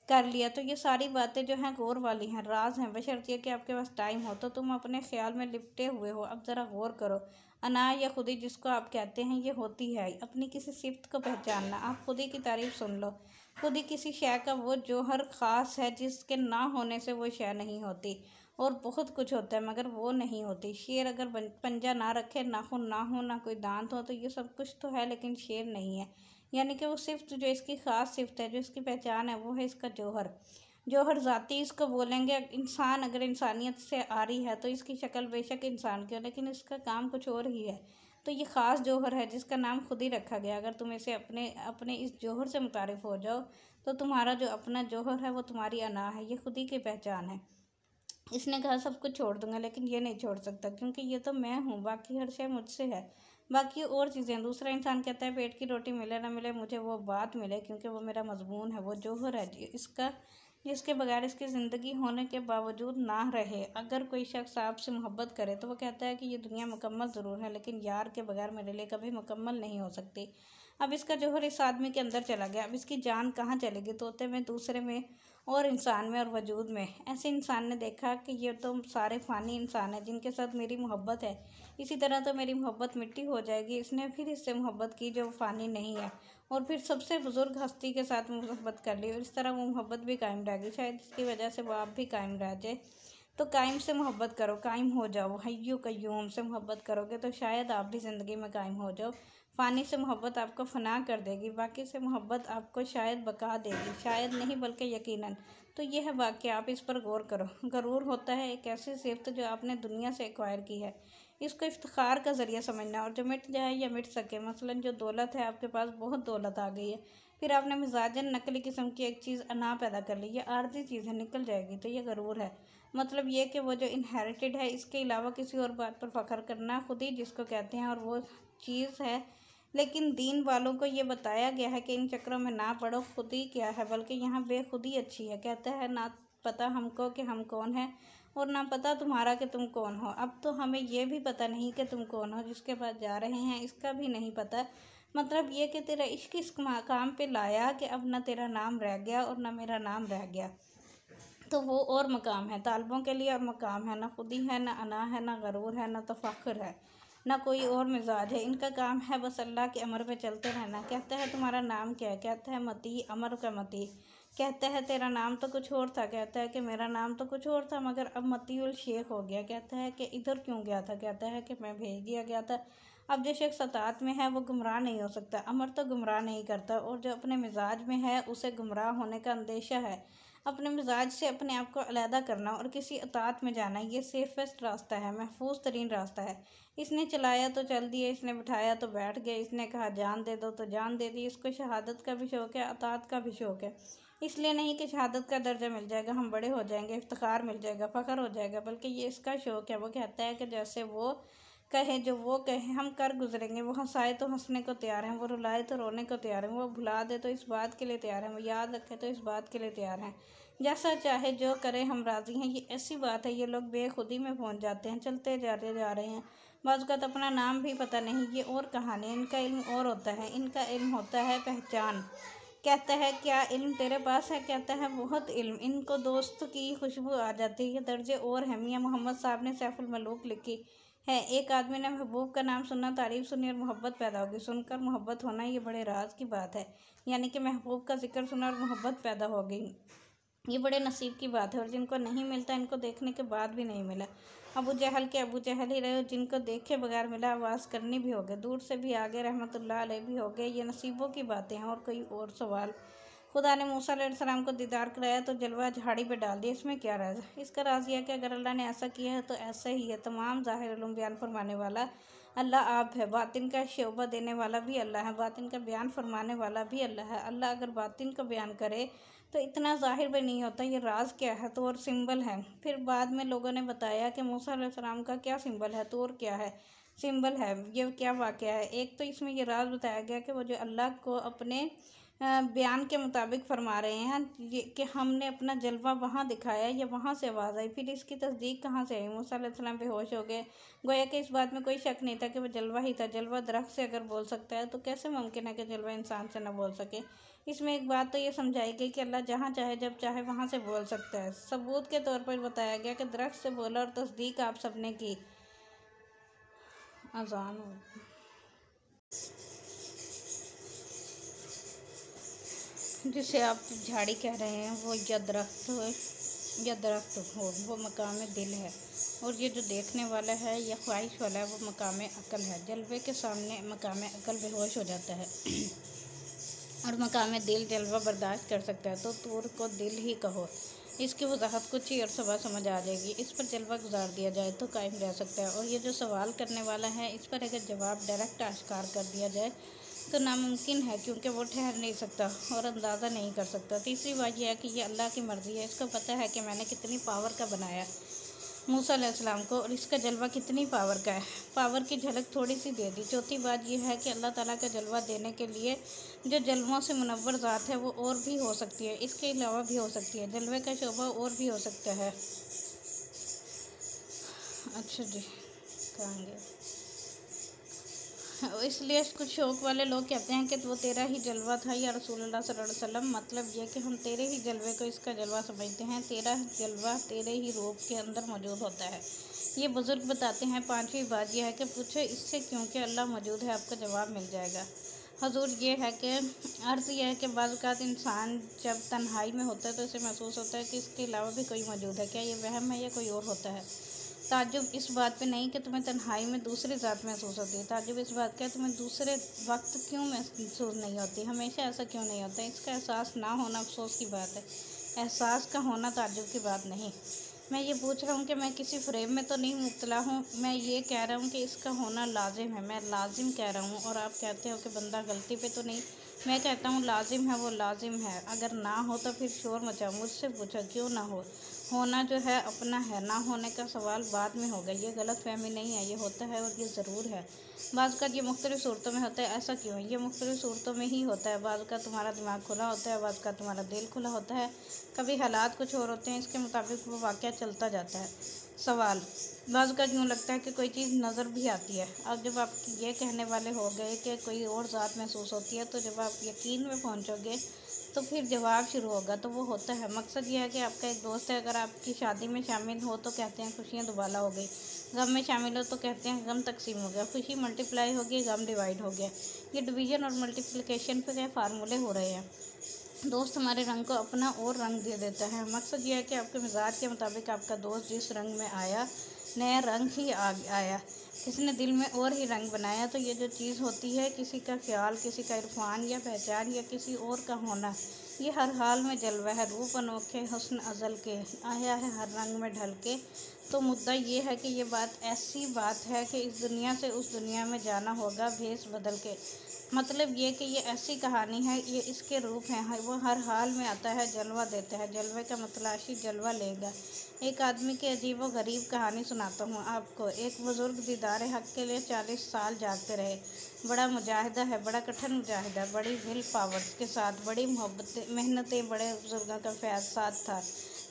कर लिया। तो ये सारी बातें जो हैं गौर वाली हैं, राज हैं। बशर्ते कि आपके पास टाइम हो तो तुम अपने ख्याल में लिपटे हुए हो। अब ज़रा गौर करो। अना या खुदी जिसको आप कहते हैं, ये होती है अपनी किसी सिफ्त को पहचानना। आप खुदी की तारीफ सुन लो। खुदी किसी शय का वो जौहर ख़ास है जिसके ना होने से वो शय नहीं होती। और बहुत कुछ होता है मगर वो नहीं होती। शेर अगर पंजा ना रखे, नाखून ना हो, ना कोई दांत हो, तो ये सब कुछ तो है लेकिन शेर नहीं है। यानी कि वो सिफ्त जो इसकी ख़ास सिफ्त है, जो इसकी पहचान है, वो है इसका जौहर। जौहर ज़ाती इसको बोलेंगे। इंसान अगर इंसानियत से आ रही है तो इसकी शक्ल बेशक इंसान की हो, लेकिन इसका काम कुछ और ही है। तो ये ख़ास जौहर है जिसका नाम खुद ही रखा गया। अगर तुम इसे अपने अपने इस जौहर से मुतारिफ़ हो जाओ तो तुम्हारा जो अपना जौहर है वो तुम्हारी अना है, ये खुद ही की पहचान है। इसने कहा सब कुछ छोड़ दूंगा, लेकिन ये नहीं छोड़ सकता क्योंकि ये तो मैं हूँ, बाकी हर शय मुझसे है। बाकी और चीज़ें। दूसरा इंसान कहता है पेट की रोटी मिले ना मिले, मुझे वो बात मिले क्योंकि वो मेरा मजमून है, वो जौहर है इसका, जिसके बगैर इसकी ज़िंदगी होने के बावजूद ना रहे। अगर कोई शख्स आपसे मोहब्बत करे तो वो कहता है कि ये दुनिया मुकम्मल ज़रूर है, लेकिन यार के बगैर मेरे लिए कभी मुकम्मल नहीं हो सकती। अब इसका जौहर इस आदमी के अंदर चला गया। अब इसकी जान कहाँ चलेगी? तोते में, दूसरे में, और इंसान में, और वजूद में। ऐसे इंसान ने देखा कि ये तो सारे फ़ानी इंसान हैं जिनके साथ मेरी मोहब्बत है, इसी तरह तो मेरी मोहब्बत मिट्टी हो जाएगी। इसने फिर इससे मोहब्बत की जो फ़ानी नहीं है, और फिर सबसे बुज़ुर्ग हस्ती के साथ मोहब्बत कर ली, और इस तरह वो मोहब्बत भी कायम रहेगी। शायद इसकी वजह से वो आप भी कायम रह जाए। तो कायम से मोहब्बत करो, कायम हो जाओ। हय्यु कय्यूम से मोहब्बत करोगे तो शायद आप भी ज़िंदगी में कायम हो जाओ। फ़ानी से मोहब्बत आपको फ़ना कर देगी, बाकी से मोहब्बत आपको शायद बका देगी, शायद नहीं बल्कि यकीनन। तो ये है वाक़या, आप इस पर गौर करो। गरूर होता है एक ऐसी सिफ़्त जो आपने दुनिया से एक्वायर की है, इसको इफ्तिखार का ज़रिया समझना, और जो मिट जाए या मिट सके। मसलन जो दौलत है, आपके पास बहुत दौलत आ गई है, फिर आपने मिजाजन नकली किस्म की एक चीज़ अना पैदा कर ली, ये आर्जी चीज़ है, निकल जाएगी, तो ये गरूर है। मतलब ये कि वो जो इनहेरिटेड है, इसके अलावा किसी और बात पर फ़ख्र करना खुद ही जिसको कहते हैं, और वो चीज़ है। लेकिन दीन वालों को ये बताया गया है कि इन चक्रों में ना पड़ो। खुद ही क्या है, बल्कि यहाँ बेखुदी अच्छी है। कहता है ना पता हमको कि हम कौन हैं, और ना पता तुम्हारा कि तुम कौन हो। अब तो हमें ये भी पता नहीं कि तुम कौन हो, जिसके पास जा रहे हैं इसका भी नहीं पता। मतलब ये कि तेरा इश्क इस काम पे लाया कि अब ना तेरा नाम रह गया और ना मेरा नाम रह गया। तो वो और मकाम है, तालिबों के लिए और मकाम है। ना खुदी है, ना अना है, ना गरूर है, ना तफक्कुर है, ना कोई और मिजाज है। इनका काम है बस अल्लाह के अमर पे चलते रहना। कहता है तुम्हारा नाम क्या है? कहता है मती, अमर का मती। कहता है तेरा नाम तो कुछ और था। कहता है कि मेरा नाम तो कुछ और था मगर अब मतीउल शेख हो गया। कहता है कि इधर क्यों गया था? कहता है कि मैं भेज दिया गया था। अब जो शख्स अतात में है वो गुमराह नहीं हो सकता। अमर तो गुमराह नहीं करता, और जो अपने मिजाज में है उसे गुमराह होने का अंदेशा है। अपने मिजाज से अपने आप को अलहदा करना और किसी अतात में जाना, ये सेफेस्ट रास्ता है, महफूज तरीन रास्ता है। इसने चलाया तो चल दिए, इसने बिठाया तो बैठ गए, इसने कहा जान दे दो तो जान दे दी। इसको शहादत का भी शौक़ है, अतात का भी शौक़ है। इसलिए नहीं कि शहादत का दर्जा मिल जाएगा, हम बड़े हो जाएंगे, इफ्तिखार मिल जाएगा, फ़ख्र हो जाएगा, बल्कि ये इसका शौक़ है। वो कहता है कि जैसे वो कहे, जो वो कहे हम कर गुजरेंगे। वो हंसाए तो हंसने को तैयार हैं, वो रुलाए तो रोने को तैयार हैं, वो भुला दे तो इस बात के लिए तैयार हैं, वो याद रखे तो इस बात के लिए तैयार हैं। जैसा चाहे जो करे हम राज़ी हैं। ये ऐसी बात है, ये लोग बेखुदी में पहुंच जाते हैं, चलते जा रहे हैं। बाज़ का तो अपना नाम भी पता नहीं, ये और कहानी। इनका इल्म और होता है, इनका इल्म होता है पहचान। कहता है क्या इल्म तेरे पास है? कहता है बहुत इल्म। इनको दोस्त की खुशबू आ जाती है। ये दर्जे और है। मियाँ मोहम्मद साहब ने सैफुल मलूक लिखी है। एक आदमी ने महबूब का नाम सुना, तारीफ सुनी और मोहब्बत पैदा होगी। सुनकर मोहब्बत होना ये बड़े राज की बात है। यानी कि महबूब का जिक्र सुना और मोहब्बत पैदा हो गई, ये बड़े नसीब की बात है। और जिनको नहीं मिलता, इनको देखने के बाद भी नहीं मिला। अबू जहल के अबू जहल ही रहे, जिनको देखे बगैर मिला, आवाज़ करनी भी हो गए, दूर से भी आगे रहमतुल्लाह अलैह भी हो गए। ये नसीबों की बातें हैं। और कोई और सवाल? खुदा ने मूसा अलैहिस्सलाम को दीदार कराया तो जलवा झाड़ी पे डाल दिया, इसमें क्या राज है? इसका राज यह कि अगर अल्लाह ने ऐसा किया है तो ऐसा ही है। तमाम ज़ाहिर उलूम बयान फरमाने वाला अल्लाह आप है। बातिन का शोभा देने वाला भी अल्लाह है। बातिन का बयान फरमाने वाला भी अल्लाह है। अल्लाह अगर बातिन का बयान करे तो इतना ज़ाहिर भी नहीं होता। ये राज क्या है? तो और सिंबल है। फिर बाद में लोगों ने बताया कि मूसा अलैहिस्सलाम का क्या सिंबल है, तो और क्या है सिंबल है, ये क्या वाक़या है। एक तो इसमें ये राज बताया गया कि वो जो अल्लाह को अपने बयान के मुताबिक फरमा रहे हैं ये कि हमने अपना जलवा वहाँ दिखाया या वहाँ से आवाज़ आई। फिर इसकी तस्दीक कहाँ से आई? मूसा अलैहिस्सलाम बेहोश हो गए। गोया कि इस बात में कोई शक नहीं था कि वह जलवा ही था। जलवा दरख्त से अगर बोल सकता है तो कैसे मुमकिन है कि जलवा इंसान से न बोल सके। इसमें एक बात तो ये समझाई गई कि अल्लाह जहाँ चाहे जब चाहे वहाँ से बोल सकता है। सबूत के तौर पर बताया गया कि दरख्त से बोला और तस्दीक आप सबने की। अजान जिसे आप झाड़ी कह रहे हैं वो या दरख्त हो, वो मकाम दिल है। और ये जो देखने वाला है या ख्वाहिश वाला है वो मकाम अकल है। जलवे के सामने मकाम अकल बेहोश हो जाता है और मकाम दिल जलवा बर्दाश्त कर सकता है। तो तूर को दिल ही कहो। इसकी वजाहत कुछ ही अरसा बाद समझ आ जाएगी। इस पर जलवा गुजार दिया जाए तो कायम रह सकता है। और ये जो सवाल करने वाला है, इस पर अगर जवाब डायरेक्ट आश्कार कर दिया जाए तो नामुमकिन है, क्योंकि वो ठहर नहीं सकता और अंदाज़ा नहीं कर सकता। तीसरी बात यह है कि ये अल्लाह की मर्ज़ी है। इसको पता है कि मैंने कितनी पावर का बनाया मूसा अलैहिस्सलाम को और इसका जलवा कितनी पावर का है। पावर की झलक थोड़ी सी दे दी। चौथी बात यह है कि अल्लाह ताला का जलवा देने के लिए जो जलवों से मुनव्वर ज़ात है वो और भी हो सकती है, इसके अलावा भी हो सकती है। जलवे का शोभा और भी हो सकता है। अच्छा जी, कहेंगे इसलिए कुछ शौक़ वाले लोग कहते हैं कि वो तेरा ही जलवा था या रसूलुल्लाह सल्लल्लाहु अलैहि वसल्लम। मतलब ये कि हम तेरे ही जलवे को इसका जलवा समझते हैं। तेरा जलवा तेरे ही रूप के अंदर मौजूद होता है। ये बुज़ुर्ग बताते हैं। पांचवी बात यह है कि पूछो इससे क्योंकि अल्लाह मौजूद है, आपको जवाब मिल जाएगा। हजूर ये है कि अर्ज़ यह है कि बाज़ औक़ात इंसान जब तन्हाई में होता है तो इसे महसूस होता है कि इसके अलावा भी कोई मौजूद है। क्या ये वहम है या कोई और होता है? ताज्जुब इस बात पे नहीं कि तुम्हें तन्हाई में दूसरी ज़ात महसूस होती है। ताज्जुब इस बात का तुम्हें दूसरे वक्त क्यों महसूस नहीं होती, हमेशा ऐसा क्यों नहीं होता। इसका एहसास ना होना अफसोस की बात है। एहसास का होना ताज्जुब की बात नहीं। मैं ये पूछ रहा हूँ कि मैं किसी फ्रेम में तो नहीं मुब्तला हूँ। मैं ये कह रहा हूँ कि इसका होना लाजिम है। मैं लाजिम कह रहा हूँ और आप कहते हो कि बंदा गलती पे तो नहीं। मैं कहता हूँ लाजिम है, वो लाजिम है। अगर ना हो तो फिर शोर मचाओ, मुझसे पूछो क्यों ना हो। होना जो है अपना है, ना होने का सवाल बाद में होगा। ये गलत फहमी नहीं है, ये होता है और ये ज़रूर है। बाज़ का ये मुख्तलिफ़ सूरतों में होता है। ऐसा क्यों है? ये मुख्तलिफ़ सूरतों में ही होता है। बाज़ का तुम्हारा दिमाग खुला होता है, बाज़ का तुम्हारा दिल खुला होता है। कभी हालात कुछ और होते हैं, इसके मुताबिक वो वाक़या चलता जाता है। सवाल बाज़ का यूँ लगता है कि कोई चीज़ नज़र भी आती है। अब जब आप ये कहने वाले हो गए कि कोई और ज़ात महसूस होती है, तो जब आप यकीन में पहुँचोगे तो फिर जवाब शुरू होगा। तो वो होता है। मकसद ये है कि आपका एक दोस्त है, अगर आपकी शादी में शामिल हो तो कहते हैं खुशियाँ दुबाला हो गई। गम में शामिल हो तो कहते हैं गम तकसीम हो गया। खुशी मल्टीप्लाई हो गई, गम डिवाइड हो गया। ये डिवीज़न और मल्टीप्लिकेशन पे क्या फार्मूले हो रहे हैं। दोस्त हमारे रंग को अपना और रंग दे देता है। मकसद यह है कि आपके मिजाज के मुताबिक आपका दोस्त जिस रंग में आया, नया रंग ही आया। किसी ने दिल में और ही रंग बनाया। तो ये जो चीज़ होती है, किसी का ख्याल, किसी का इरफान या पहचान या किसी और का होना, ये हर हाल में जलवा है। रूप अनोखे हुस्न अज़ल के आया है हर रंग में ढल के। तो मुद्दा ये है कि ये बात ऐसी बात है कि इस दुनिया से उस दुनिया में जाना होगा भेस बदल के। मतलब ये कि ये ऐसी कहानी है, ये इसके रूप हैं, वो हर हाल में आता है, जलवा देता है। जलवे का मतलाशी जलवा लेगा। एक आदमी की अजीब व गरीब कहानी सुनाता हूँ आपको। एक बुज़ुर्ग दीदार हक के लिए 40 साल जागते रहे। बड़ा मुजाहिदा है, बड़ा कठिन मुजाहिदा, बड़ी विल पावर्स के साथ, बड़ी मोहब्बतें, मेहनतें, बड़े बुजुर्गों का फैज़ साथ था।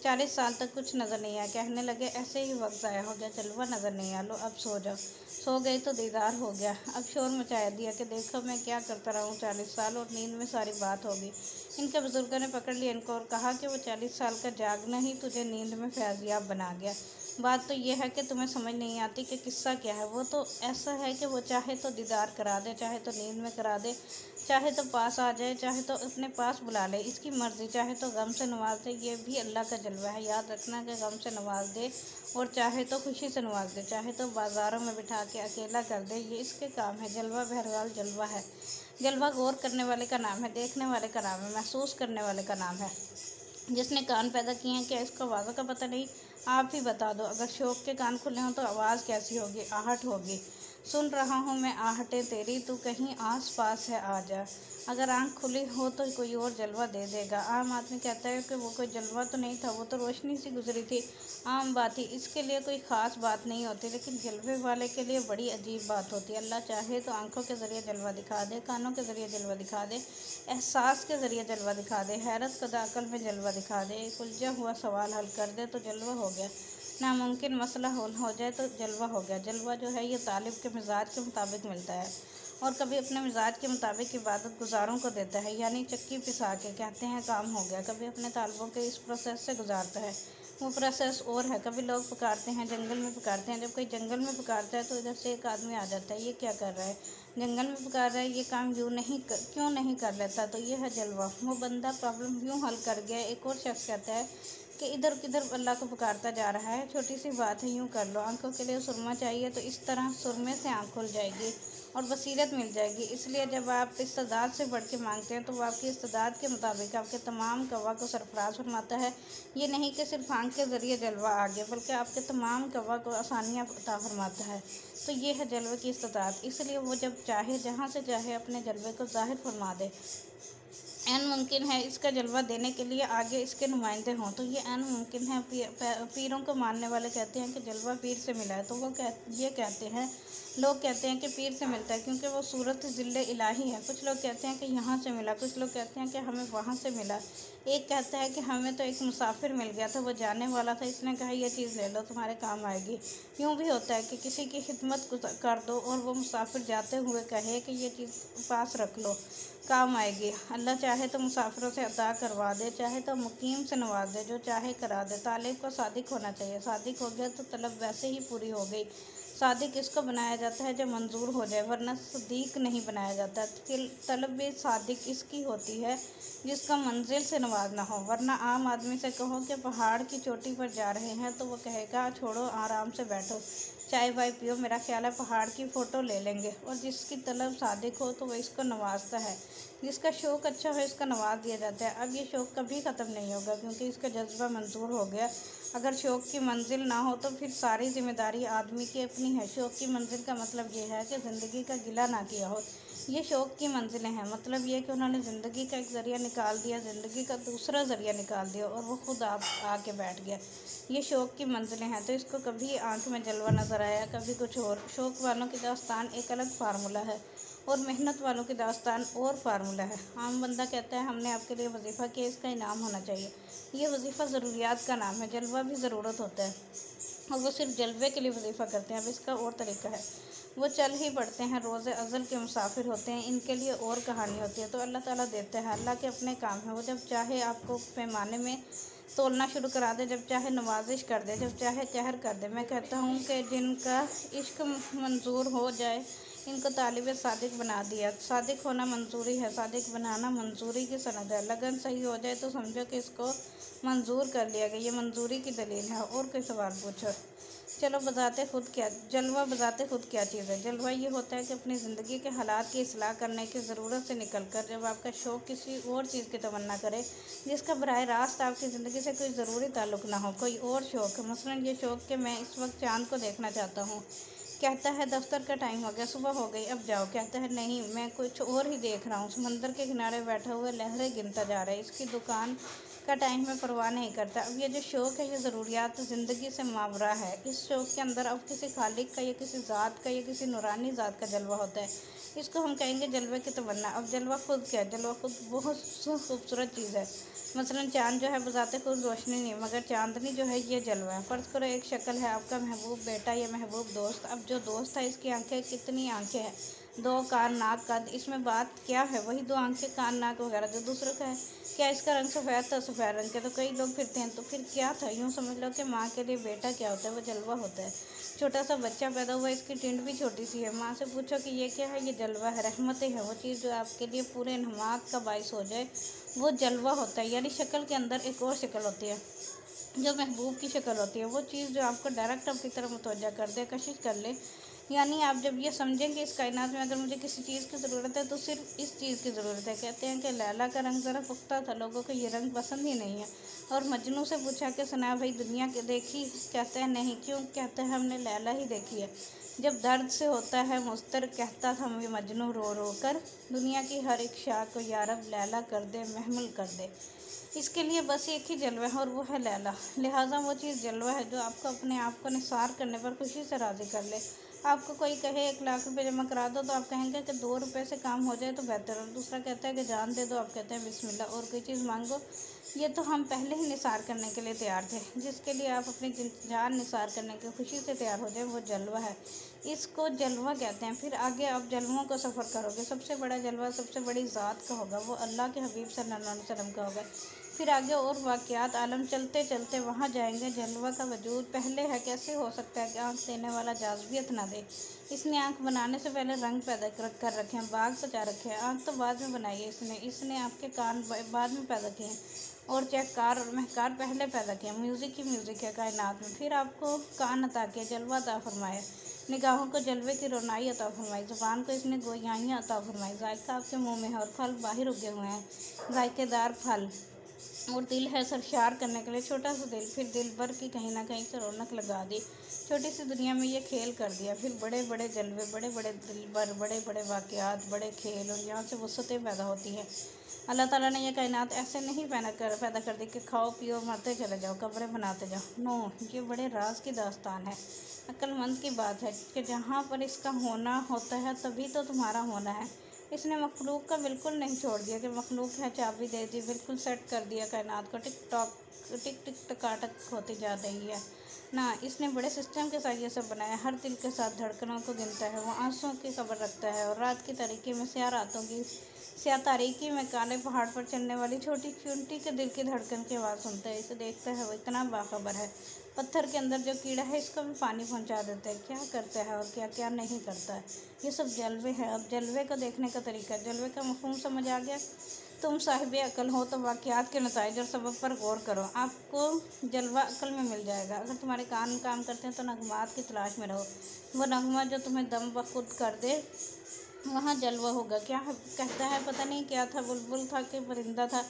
40 साल तक कुछ नज़र नहीं आया। कहने लगे ऐसे ही वक्त ज़ाया हो गया, जलवा नज़र नहीं आया, लो अब सो जाओ। सो गई तो दीदार हो गया। अब शोर मचाया दिया कि देखो मैं क्या करता रहा हूँ 40 साल, और नींद में सारी बात होगी। इनके बुजुर्गों ने पकड़ लिया इनको और कहा कि वो 40 साल का जागना ही तुझे नींद में फैज़याब बना गया। बात तो यह है कि तुम्हें समझ नहीं आती कि किस्सा क्या है। वो तो ऐसा है कि वो चाहे तो दीदार करा दे, चाहे तो नींद में करा दे, चाहे तो पास आ जाए, चाहे तो अपने पास बुला ले, इसकी मर्ज़ी। चाहे तो गम से नवाज दे, ये भी अल्लाह का जलवा है। याद रखना कि गम से नवाज दे और चाहे तो खुशी से नवाज दे, चाहे तो बाज़ारों में बिठा के अकेला कर दे, ये इसके काम है। जलवा बहरहाल जलवा है। जलवा गौर करने वाले का नाम है, देखने वाले का नाम है, महसूस करने वाले का नाम है। जिसने कान पैदा किए हैं, क्या इसको आवाज़ों का पता नहीं? आप ही बता दो। अगर शौक के कान खुले हों तो आवाज़ कैसी होगी? आहट होगी। सुन रहा हूँ मैं आहटें तेरी, तू कहीं आस पास है आ जा। अगर आंख खुली हो तो कोई और जलवा दे देगा। आम आदमी कहता है कि वो कोई जलवा तो नहीं था, वो तो रोशनी सी गुजरी थी। आम बात ही, इसके लिए कोई ख़ास बात नहीं होती, लेकिन जलवे वाले के लिए बड़ी अजीब बात होती है। अल्लाह चाहे तो आंखों के ज़रिए जलवा दिखा दे, कानों के ज़रिए जलवा दिखा दे, एहसास के ज़रिए जलवा दिखा दे, हैरत कदा अकल में जलवा दिखा दे, एक उलझा हुआ सवाल हल कर दे तो जलवा हो गया। नामुमकिन मसला हल हो जाए तो जलवा हो गया। जलवा जो है ये तालिब के मिजाज के मुताबिक मिलता है, और कभी अपने मिजाज के मुताबिक इबादत गुजारों को देता है, यानी चक्की पिसा के कहते हैं काम हो गया। कभी अपने तालिबों के इस प्रोसेस से गुजारता है, वो प्रोसेस और है। कभी लोग पुकारते हैं, जंगल में पुकारते हैं। जब कोई जंगल में पुकारता है तो इधर से एक आदमी आ जाता है, ये क्या कर रहा है? जंगल में पुकार रहा है, ये काम क्यों नहीं कर लेता? तो ये है जलवा। वो बंदा प्रॉब्लम यूँ हल कर गया। एक और शख्स कहता है कि इधर किधर अल्लाह को पुकारता जा रहा है, छोटी सी बात है, यूँ कर लो। आंखों के लिए सुरमा चाहिए तो इस तरह सुरमे से आँख खुल जाएगी और बसीरत मिल जाएगी। इसलिए जब आप इस्तेदाद से बढ़ के मांगते हैं तो वो आपकी इस्तेदाद के मुताबिक आपके तमाम कवा को सरफराज फरमाता है। ये नहीं कि सिर्फ आँख के ज़रिए जलवा आ गया, बल्कि आपके तमाम कवा को आसानियाँ अता फरमाता है। तो ये है जलवे की इस्तेदाद। इसलिए वो जब चाहे, जहाँ से चाहे, अपने जलवे को ज़ाहिर फरमा दे। ऐन मुमकिन है इसका जलवा देने के लिए आगे इसके नुमाइंदे हों, तो ये ऐन मुमकिन है। पीरों को मानने वाले कहते हैं कि जलवा पीर से मिला है, तो ये कहते हैं, लोग कहते हैं कि पीर से मिलता है क्योंकि वो सूरत ज़िल्ले इलाही है। कुछ लोग कहते हैं कि यहाँ से मिला, कुछ लोग कहते हैं कि हमें वहाँ से मिला। एक कहता है कि हमें तो एक मुसाफिर मिल गया था, वो जाने वाला था, इसने कहा ये चीज़ ले लो, तुम्हारे काम आएगी। यूँ भी होता है कि किसी की खिदमत कर दो और वो मुसाफिर जाते हुए कहे कि ये चीज़ पास रख लो, काम आएगी। अल्लाह चाहे तो मुसाफिरों से अता करवा दे, चाहे तो मुकीम से नवाज दे, जो चाहे करा दे। तालिब को सादिक होना चाहिए, सादिक हो गया तो तलब वैसे ही पूरी हो गई। सादिक इसको बनाया जाता है जो मंजूर हो जाए, वरना सदीक नहीं बनाया जाता। तलब भी सादिक इसकी होती है जिसका मंजिल से नवाजना हो। वरना आम आदमी से कहो कि पहाड़ की चोटी पर जा रहे हैं तो वो कहेगा छोड़ो, आराम से बैठो, चाय वाय पियो, मेरा ख्याल है पहाड़ की फ़ोटो ले लेंगे। और जिसकी तलब सादिक हो तो वह इसको नवाजता है, जिसका शौक़ अच्छा हो इसका नवाज दिया जाता है। अब ये शौक़ कभी ख़त्म नहीं होगा क्योंकि इसका जज्बा मंजूर हो गया। अगर शौक़ की मंजिल ना हो तो फिर सारी जिम्मेदारी आदमी की अपनी है। शौक़ की मंजिल का मतलब ये है कि ज़िंदगी का गिला ना किया हो। ये शौक़ की मंजिलें हैं, मतलब ये कि उन्होंने ज़िंदगी का एक ज़रिया निकाल दिया, ज़िंदगी का दूसरा ज़रिया निकाल दिया और वो खुद आप आके बैठ गया। ये शौक़ की मंजिलें हैं। तो इसको कभी आंख में जलवा नज़र आया, कभी कुछ और। शौक़ वालों की दास्तान एक अलग फार्मूला है और मेहनत वालों की दास्तान और फार्मूला है। आम बंदा कहता है हमने आपके लिए वजीफ़ा किया, इसका इनाम होना चाहिए। ये वजीफ़ा ज़रूरियात का नाम है, जलवा भी ज़रूरत होता है और वो सिर्फ जलवे के लिए वजीफ़ा करते हैं। अब इसका और तरीका है, वो चल ही पड़ते हैं, रोज़े अज़ल के मुसाफिर होते हैं, इनके लिए और कहानी होती है। तो अल्लाह ताला देते हैं, अल्लाह के अपने काम है। वो जब चाहे आपको पैमाने में तोलना शुरू करा दे, जब चाहे नवाजिश कर दे, जब चाहे कहर कर दे। मैं कहता हूँ कि जिनका इश्क मंजूर हो जाए इनको तालिब सादिक बना दिया। सादिक होना मंजूरी है, सादिक बनाना मंजूरी की सनद है। लगन सही हो जाए तो समझो कि इसको मंजूर कर लिया गया, ये मंजूरी की दलील है। और कोई सवाल पूछो। चलो, जलवा बजाते खुद क्या चीज़ है? जलवा ये होता है कि अपनी ज़िंदगी के हालात की इस्लाह करने की ज़रूरत से निकलकर जब आपका शौक़ किसी और चीज़ की तमन्ना करे जिसका बराह रास्त आपकी ज़िंदगी से कोई ज़रूरी ताल्लुक़ ना हो, कोई और शौक़, मसलन ये शौक़ कि मैं इस वक्त चाँद को देखना चाहता हूँ, कहता है दफ्तर का टाइम हो गया, सुबह हो गई, अब जाओ। कहता है नहीं, मैं कुछ और ही देख रहा हूँ। समंदर के किनारे बैठा हुआ लहरें गिनता जा रहा है। इसकी दुकान का टाइम में परवाह नहीं करता। अब ये जो शौक़ है ये ज़रूरियात ज़िंदगी से मावरा है। इस शौक़ के अंदर अब किसी खालिक का या किसी ज़ात का या किसी नूरानी ज़ात का जलवा होता है। इसको हम कहेंगे जलवे की तमन्ना। अब जलवा खुद क्या है? जलवा खुद बहुत खूबसूरत चीज़ है। मसलन चाँद जो है बज़ाते खुद रोशनी नहीं, मगर चाँदनी जो है ये जलवा है। फ़र्ज़ करो एक शक्ल है आपका महबूब बेटा या महबूब दोस्त। अब जो दोस्त है इसकी आंखें, कितनी आंखें हैं? 2 कान, नाक, कद। इसमें बात क्या है? वही 2 आंखें, कान, नाक वगैरह जो दूसरों का है। क्या इसका रंग सफ़ेद था? सफ़ेद रंग के तो कई लोग फिरते हैं। तो फिर क्या था? यूँ समझ लो कि माँ के लिए बेटा क्या होता है? वो जलवा होता है। छोटा सा बच्चा पैदा हुआ, इसकी टिंड भी छोटी सी है। माँ से पूछो कि ये क्या है? ये जलवा है, रहमतें हैं। वो चीज़ जो आपके लिए पूरे इन्हमाक का बाइस हो जाए वो जलवा होता है। यानी शक्ल के अंदर एक और शक्ल होती है जो महबूब की शक्ल होती है। वो चीज़ जो आपको डायरेक्ट अपनी तरफ मुतवज्जा कर दे, कशिश कर ले। यानी आप जब ये समझें कि इस कायनात में अगर मुझे किसी चीज़ की ज़रूरत है तो सिर्फ इस चीज़ की ज़रूरत है। कहते हैं कि लैला का रंग ज़रा पुख्ता था, लोगों को ये रंग पसंद ही नहीं है। और मजनू से पूछा कि सुना भाई दुनिया के देखी? कहते हैं नहीं। क्यों? कहते हैं हमने लैला ही देखी है। जब दर्द से होता है मुस्तर, कहता था मजनू रो रो कर, दुनिया की हर एक शाह को यारब लैला कर दे, महमल कर दे। इसके लिए बस एक ही जलवा है और वो है लैला। लिहाजा वो चीज़ जलवा है जो आपको अपने आप को निसार करने पर खुशी से राज़ी कर ले। आपको कोई कहे 1 लाख रुपए जमा करा दो तो आप कहेंगे कि 2 रुपये से काम हो जाए तो बेहतर। और दूसरा कहता है कि जान दे दो, आप कहते हैं बिस्मिल्लाह। और कोई चीज़ मांगो, ये तो हम पहले ही निसार करने के लिए तैयार थे। जिसके लिए आप अपनी जान निसार करने की खुशी से तैयार हो जाए वो जलवा है। इसको जलवा कहते हैं। फिर आगे आप जलवों का सफ़र करोगे। सबसे बड़ा जलवा सबसे बड़ी ज़ात का होगा, वो अल्लाह के हबीब सल्लल्लाहु अलैहि वसल्लम का होगा। फिर आगे और वाक़यात आलम चलते चलते वहाँ जाएंगे। जलवा का वजूद पहले है। कैसे हो सकता है कि आँख देने वाला जाज़बियत ना दे? इसने आँख बनाने से पहले रंग पैदा कर रखे हैं, बाग सजा रखे हैं। आँख तो बाद में बनाई है इसने आपके कान बाद में पैदा किए हैं और चहकार और महकार पहले पैदा किए। म्यूज़िक ही म्यूज़िक है कायनात में। फिर आपको कान अता किया, जलवा अता फरमाया। निगाहों को जलवे की रोनाई अता फरमाई। ज़ुबान को इसने गोयाइयाँ अता फरमाई। जायका आपके मुँह में है और फल बाहर उगे हुए हैं, जायकेदार फल। और दिल है सरशार करने के लिए, छोटा सा दिल। फिर दिल भर की कहीं ना कहीं से रौनक लगा दी। छोटी सी दुनिया में ये खेल कर दिया। फिर बड़े बड़े जलवे, बड़े बड़े दिल भर, बड़े बड़े वाक़यात, बड़े खेल। और यहाँ से वसअतें पैदा होती हैं। अल्लाह ताला ने यह कायनात ऐसे नहीं पैदा कर दी कि खाओ पियो मरते चले जाओ, कब्रें बनाते जाओ। नो, ये बड़े राज की दास्तान है। अक्लमंद की बात है कि जहाँ पर इसका होना होता है तभी तो तुम्हारा होना है। इसने मखलूक का बिल्कुल नहीं छोड़ दिया कि मखलूक है चाबी दे दी, बिल्कुल सेट कर दिया कायनात को, टिक टिक टकाटक होती जा रही है ना। इसने बड़े सिस्टम के साथ ये सब बनाया। हर दिल के साथ धड़कनों को गिनता है। वो आंसुओं की खबर रखता है और रात की तारीकी में स्याह तारीकी में काले पहाड़ पर चलने वाली छोटी चूंटी के दिल की धड़कन की आवाज़ सुनता है। इसे देखता है, वो इतना बाखबर है। पत्थर के अंदर जो कीड़ा है इसको भी पानी पहुंचा देता है। क्या करता है और क्या क्या नहीं करता है, ये सब जलवे हैं। अब जलवे को देखने का तरीका, जलवे का मफहूम समझ आ गया? तुम साहिब अकल हो तो वाक़यात के नताइज और सबब पर गौर करो, आपको जलवा अकल में मिल जाएगा। अगर तुम्हारे कान काम करते हैं तो नगमात की तलाश में रहो। वो नगमा जो तुम्हें दम बखुद कर दे, वहाँ जलवा होगा। क्या कहता है? पता नहीं क्या था, बुलबुल था कि परिंदा था?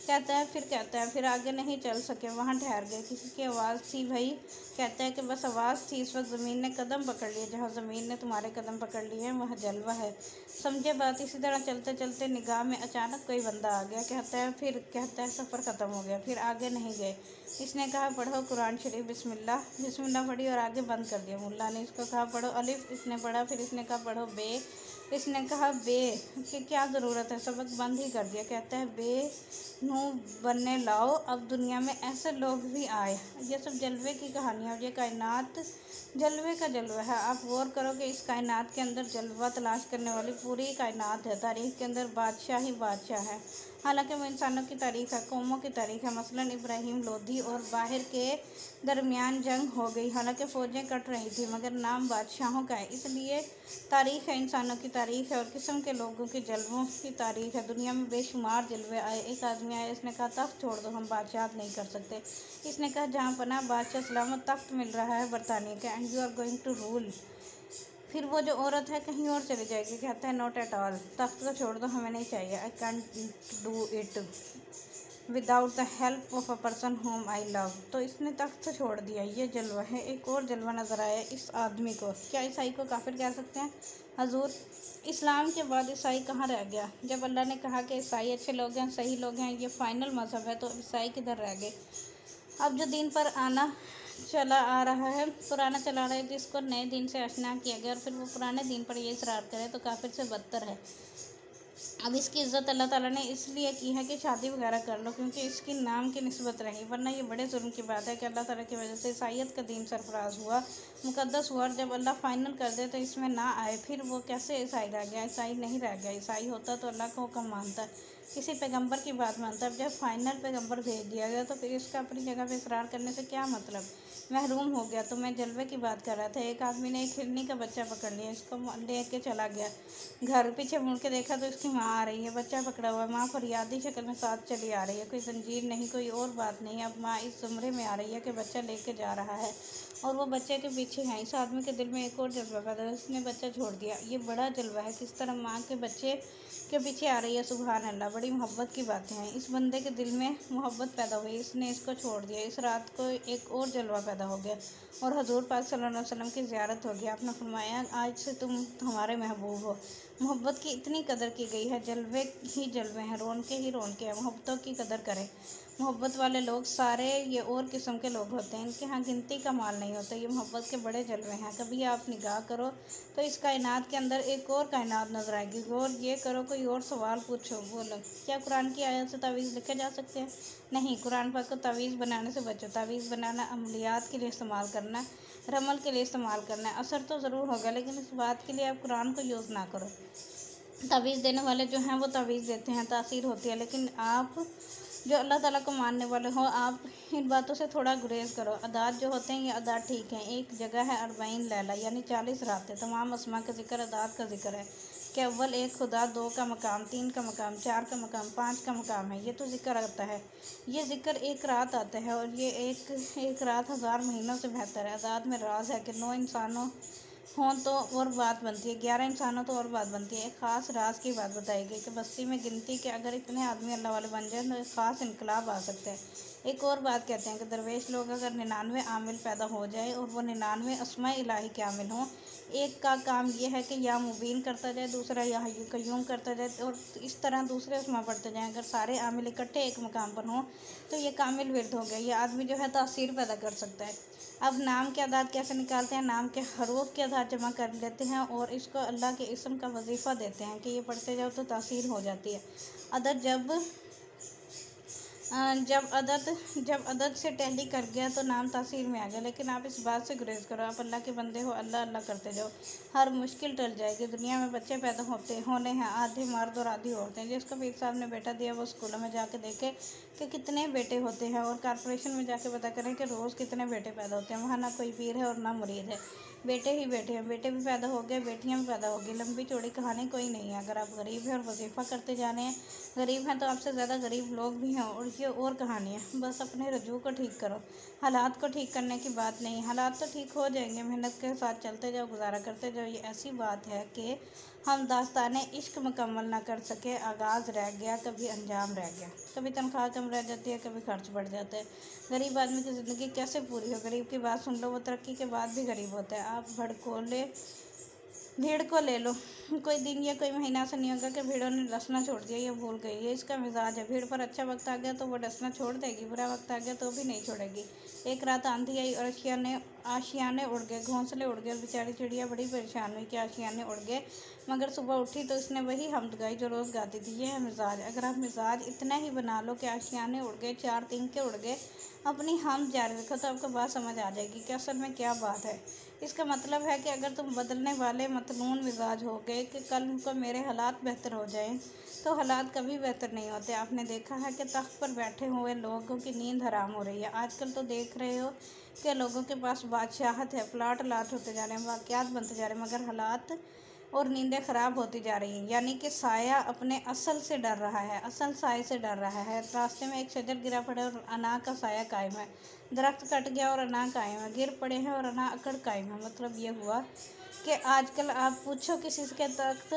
कहता है, फिर कहता है, फिर आगे नहीं चल सके, वहाँ ठहर गए। किसी की आवाज़ थी भाई? कहता है कि बस आवाज़ थी। इस वक्त ज़मीन ने कदम पकड़ लिए। जहाँ ज़मीन ने तुम्हारे कदम पकड़ लिए हैं वह जलवा है। समझे बात? इसी तरह चलते चलते निगाह में अचानक कोई बंदा आ गया। कहता है, फिर कहता है सफ़र ख़त्म हो गया। फिर आगे नहीं गए। इसने कहा पढ़ो कुरान शरीफ, बिस्मिल्लाह। बिस्मिल्लाह पढ़ी और आगे बंद कर दिया। मुल्ला ने इसको कहा पढ़ो अलिफ, इसने पढ़ा। फिर इसने कहा पढ़ो बे, इसने कहा बे कि क्या ज़रूरत है, सबक बंद ही कर दिया। कहता है बे नू बनने लाओ, अब दुनिया में ऐसे लोग भी आए। ये सब जलवे की कहानियाँ और ये कायनात जलवे का जलवा है। आप गौर करो कि इस कायनात के अंदर जलवा तलाश करने वाली पूरी कायनात है। तारीख़ के अंदर बादशाह ही बादशाह है। हालांकि वो इंसानों की तारीख़ है, कौमों की तारीख़ है। मसलन इब्राहिम लोधी और बाहिर के दरमियान जंग हो गई। हालांकि फ़ौजें कट रही थी मगर नाम बादशाहों का है। इसलिए तारीख़ है, इंसानों की तारीख़ है और किस्म के लोगों के जलवों की तारीख़ है। दुनिया में बेशुमार जलवे आए। एक आदमी आया, इसने कहा तख्त छोड़ दो, हम बादशाहत नहीं कर सकते। इसने कहा जहाँ पना बादशाह सलामत तख्त मिल रहा है बरतानिया का, and you are going to rule. फिर वो जो औरत है कहीं और चली जाएगी। कहता है नॉट एट ऑल, तख्त को छोड़ दो, हमें नहीं चाहिए। I can't do it. Without the help of a person home I love. तो इसने तख्त छोड़ दिया, ये जलवा है। एक और जलवा नज़र आया इस आदमी को। क्या ईसाई को काफिर कह सकते हैं? हजूर, इस्लाम के बाद ईसाई कहाँ रह गया? जब अल्लाह ने कहा कि ईसाई अच्छे लोग हैं, सही लोग हैं, ये फाइनल मजहब है, तो ईसाई किधर रह गए? अब जो दीन पर आना चला आ रहा है, पुराना चला रहा है, जिसको नए दीन से आशना किया गया और फिर वो पुराने दीन पर ये इसरार करे, तो काफिर से बदतर है। अब इसकी इज़्ज़त अल्लाह ताला ने इसलिए की है कि शादी वगैरह कर लो, क्योंकि इसकी नाम की निस्बत रही, वरना ये बड़े जुल्म की बात है कि अल्लाह ताला की वजह से ईसाईयत का दीन सरफराज हुआ, मुकद्दस हुआ, और जब अल्लाह फाइनल कर दे तो इसमें ना आए, फिर वो कैसे ईसाई रह गया? ईसाई नहीं रह गया। ईसाई होता तो अल्लाह का हुक्म मानता, किसी पैगंबर की बात मानता। अब जब फाइनल पैगंबर भेज दिया गया तो फिर इसका अपनी जगह पे इसरार करने से क्या मतलब? महरूम हो गया। तो मैं जलवे की बात कर रहा था। एक आदमी ने एक हिरनी का बच्चा पकड़ लिया, इसको ले के चला गया घर। पीछे मुड़ के देखा तो इसकी माँ आ रही है, बच्चा पकड़ा हुआ है। माँ फरियादी शक्ल में साथ चली आ रही है, कोई जंजीर नहीं, कोई और बात नहीं। अब माँ इस ज़ुमरे में आ रही है कि बच्चा लेके जा रहा है और वो बच्चे के पीछे है। इस आदमी के दिल में एक और जज्बा पैदा हुआ, उसने बच्चा छोड़ दिया। ये बड़ा जलवा है, किस तरह माँ के बच्चे के पीछे आ रही है। सुभान अल्लाह, बड़ी मोहब्बत की बातें हैं। इस बंदे के दिल में मोहब्बत पैदा हुई, इसने इसको छोड़ दिया। इस रात को एक और जलवा पैदा हो गया और हजूर पाक सल्लल्लाहु अलैहि वसल्लम की ज़ियारत हो गई। आपने फरमाया, आज से तुम हमारे महबूब हो। मोहब्बत की इतनी कदर की गई है। जलवे ही जलवे हैं, रौनके ही रौनके हैं। मोहब्बतों की कदर करें। मोहब्बत वाले लोग सारे ये और किस्म के लोग होते हैं, इनके यहाँ गिनती का माल नहीं होता। ये मोहब्बत के बड़े जलवे हैं। कभी आप निगाह करो तो इस कायनात के अंदर एक और कायनात नजर आएगी। और ये करो, कोई और सवाल पूछो, बोलो, क्या कुरान की आयत से तावीज़ लिखे जा सकते हैं? नहीं। कुरान पाक को तावीज़ बनाने से बचो। तावीज़ बनाना अमलियात के लिए इस्तेमाल करना, रमल के लिए इस्तेमाल करना है। असर तो ज़रूर होगा, लेकिन इस बात के लिए आप कुरान को यूज़ ना करो। तावीज़ देने वाले जो हैं वो तावीज़ देते हैं, तासीर होती है, लेकिन आप जो अल्लाह ताला को मानने वाले हो, आप इन बातों से थोड़ा गुरेज करो। अदात जो होते हैं, ये अदात ठीक हैं। एक जगह है 40 लैला, यानी 40 रातें। तमाम अस्मा का जिक्र अदात का जिक्र है कि अव्वल एक खुदा, 2 का मकाम, 3 का मकाम, 4 का मकाम, 5 का मकाम है। ये तो जिक्र आता है। ये जिक्र एक रात आता है और ये एक रात 1000 महीनों से बेहतर है। अदात में राज है कि 9 इंसानों हों तो और बात बनती है, 11 इंसानों तो और बात बनती है। एक ख़ास राज की बात बताई गई कि बस्ती में गिनती के अगर इतने आदमी अल्लाह वाले बन जाए तो एक ख़ास इनकलाब आ सकता है। एक और बात कहते हैं कि दरवेश लोग अगर 99 आमिल पैदा हो जाए और वो 99 अस्माए इलाही के आमिल हों, एक का काम ये है कि या मुबीन करता जाए, दूसरा या हय्यू कय्यूम करता जाए, और इस तरह दूसरे अस्मा पढ़ते जाएँ। अगर सारे आमिल इकट्ठे एक मकाम पर हों तो ये कामिल विर्द हो गया। ये आदमी जो है तासीर पैदा कर सकता है। अब नाम के अदाद कैसे निकालते हैं? नाम के हरूफ के अदाद जमा कर लेते हैं और इसको अल्लाह के इस्म का वजीफ़ा देते हैं कि ये पढ़ते जाओ तो तासीर हो जाती है। अदद जब अदद से टहली कर गया तो नाम तासीर में आ गया। लेकिन आप इस बात से गुरेज करो, आप अल्लाह के बंदे हो, अल्लाह अल्लाह करते जाओ, हर मुश्किल टल जाएगी। दुनिया में बच्चे पैदा होने हैं, आधे मर्द और आधी औरतें। जिसको पीर साहब ने बेटा दिया वो स्कूलों में जाके देखे कि कितने बेटे होते हैं, और कॉरपोरेशन में जाके पता करें कि रोज़ कितने बेटे पैदा होते हैं। वहाँ ना कोई पीर है और ना मुरीद है, बेटे ही बेटे हैं। बेटे भी पैदा हो गए, बेटियाँ भी पैदा हो गई। लंबी चौड़ी कहानी कोई नहीं है। अगर आप गरीब हैं और वजीफ़ा करते जाने हैं, गरीब हैं तो आपसे ज़्यादा गरीब लोग भी हैं, और ये और कहानी है। बस अपने रजू को ठीक करो, हालात को ठीक करने की बात नहीं। हालात तो ठीक हो जाएंगे, मेहनत के साथ चलते जाओ, गुजारा करते जाओ। ये ऐसी बात है कि हम दास्ताने इश्क मुकम्मल ना कर सके, आगाज़ रह गया, कभी अंजाम रह गया। कभी तनख्वाह कम रह जाती है, कभी खर्च बढ़ जाता है। गरीब आदमी की ज़िंदगी कैसे पूरी हो? गरीब की बात सुन लो, वो तरक्की के बाद भी गरीब होता है। आप भीड़ को ले लो, कोई दिन या कोई महीना ऐसा नहीं होगा कि भीड़ों ने डसना छोड़ दिया, ये भूल गई। ये इसका मिजाज है। भीड़ पर अच्छा वक्त आ गया तो वो डसना छोड़ देगी, बुरा वक्त आ गया तो भी नहीं छोड़ेगी। एक रात आंधी आई और आशियाने उड़ गए, घोंसले उड़ गए, और बेचारी चिड़िया बड़ी परेशान हुई कि आशियाने उड़ गए। मगर सुबह उठी तो इसने वही हमद गाई जो रोज़ गाती थी। ये है मिजाज। अगर आप मिजाज इतना ही बना लो कि आशियाने उड़ गए, 4 तिनके उड़ गए, अपनी हम जारी रखो, तो आपको बात समझ आ जाएगी कि असल में क्या बात है। इसका मतलब है कि अगर तुम बदलने वाले मतनून मिजाज हो गए कि कल को मेरे हालात बेहतर हो जाएं, तो हालात कभी बेहतर नहीं होते। आपने देखा है कि तख्त पर बैठे हुए लोगों की नींद हराम हो रही है। आजकल तो देख रहे हो कि लोगों के पास बादशाहत है, प्लाट लाट होते जा रहे हैं, वाक़यात बनते जा रहे हैं, मगर हालात और नींदें ख़राब होती जा रही हैं। यानी कि साया अपने असल से डर रहा है, असल साए से डर रहा है। रास्ते में एक शजर गिरा पड़ा और अना का साया कायम है। दरख्त कट गया और अना कायम है। गिर पड़े हैं और अना अकड़ कायम है। मतलब ये हुआ कि आजकल आप पूछो किसी के तख्त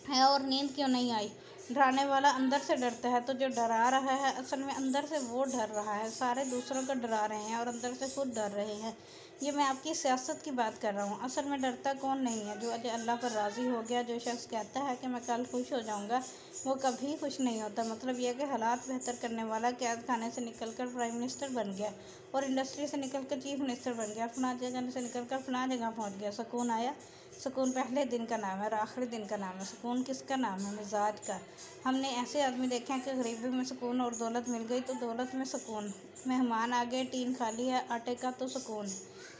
है और नींद क्यों नहीं आई, डराने वाला अंदर से डरता है, तो जो डरा रहा है असल में अंदर से वो डर रहा है, सारे दूसरों को डरा रहे हैं और अंदर से खुद डर रहे हैं। ये मैं आपकी सियासत की बात कर रहा हूँ। असल में डरता कौन नहीं है? जो अजय अल्लाह पर राज़ी हो गया। जो शख्स कहता है कि मैं कल खुश हो जाऊँगा, वो कभी खुश नहीं होता। मतलब यह कि हालात बेहतर करने वाला कैद खाने से निकल कर प्राइम मिनिस्टर बन गया और इंडस्ट्री से निकल कर चीफ मिनिस्टर बन गया, फलां जगह से निकल कर फलां जगह पहुँच गया। सुकून आया? सुकून पहले दिन का नाम है और आखिरी दिन का नाम है। सुकून किसका नाम है? मिजाज का। हमने ऐसे आदमी देखे हैं कि गरीबी में सुकून और दौलत मिल गई तो दौलत में सुकून। मेहमान आ गए, टीन खाली है आटे का तो सुकून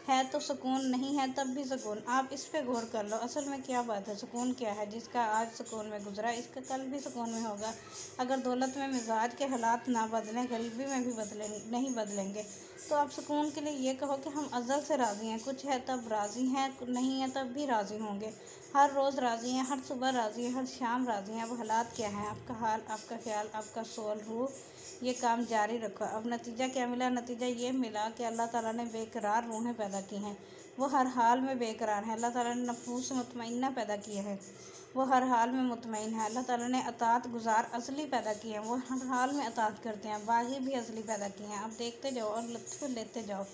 है, तो सुकून नहीं है तब भी सुकून। आप इस पे गौर कर लो, असल में क्या बात है, सुकून क्या है? जिसका आज सुकून में गुजरा, इसका कल भी सुकून में होगा। अगर दौलत में मिजाज के हालात ना बदलें, गरीबी में भी नहीं बदलेंगे, तो आप सुकून के लिए ये कहो कि हम अज़ल से राज़ी हैं। कुछ है तब राज़ी हैं, नहीं है तब भी राज़ी होंगे। हर रोज़ राज़ी हैं, हर सुबह राज़ी हैं, हर शाम राज़ी हैं। अब हालात क्या हैं? आपका हाल, आपका ख्याल, आपका सोल, रूह, ये काम जारी रखो। अब नतीजा क्या मिला? नतीजा ये मिला कि अल्लाह ताला ने बेकरार रूहें पैदा की हैं, वो हर हाल में बेकरार हैं। अल्लाह ताला ने नफूस मुतमइन्ना पैदा किए हैं, वो हर हाल में मुतमईन है। अल्लाह ताला ने अतात गुजार असली पैदा किए हैं, वो हर हाल में अतात करते हैं। बागी भी असली पैदा किए हैं। आप देखते जाओ और लुत्फ़ लेते जाओ।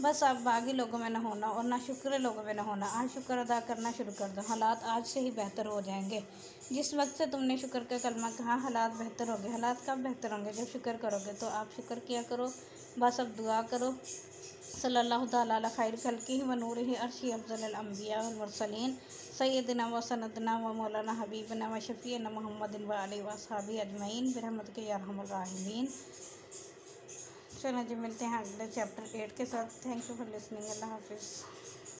बस आप बागी लोगों में ना होना और ना शुक्र लोगों में ना होना। आज शुक्र अदा करना शुरू कर दो, हालात आज से ही बेहतर हो जाएंगे। जिस वक्त से तुमने शुक्र का कलमा कहा, हालात बेहतर होंगे। हालात कब बेहतर होंगे? जब शुक्र करोगे। तो आप शुक्र किया करो। बस अब दुआ करो। सल्लल्लाहु ताला अला खैर खल्क़िही व नूरिही अर्शी अफ़ज़लिल अंबिया वल मुरसलीन सय्यदिना व सनदना व मौलाना हबीबना व शफ़ीना मुहम्मदिन व आलिहि व अस्हाबिही अजमईन बिरहमतिका या अरहमर राहिमीन। चलो जी, मिलते हैं अगले चैप्टर 8 के साथ। Thank you for listening. अल्लाह हाफ़िज़।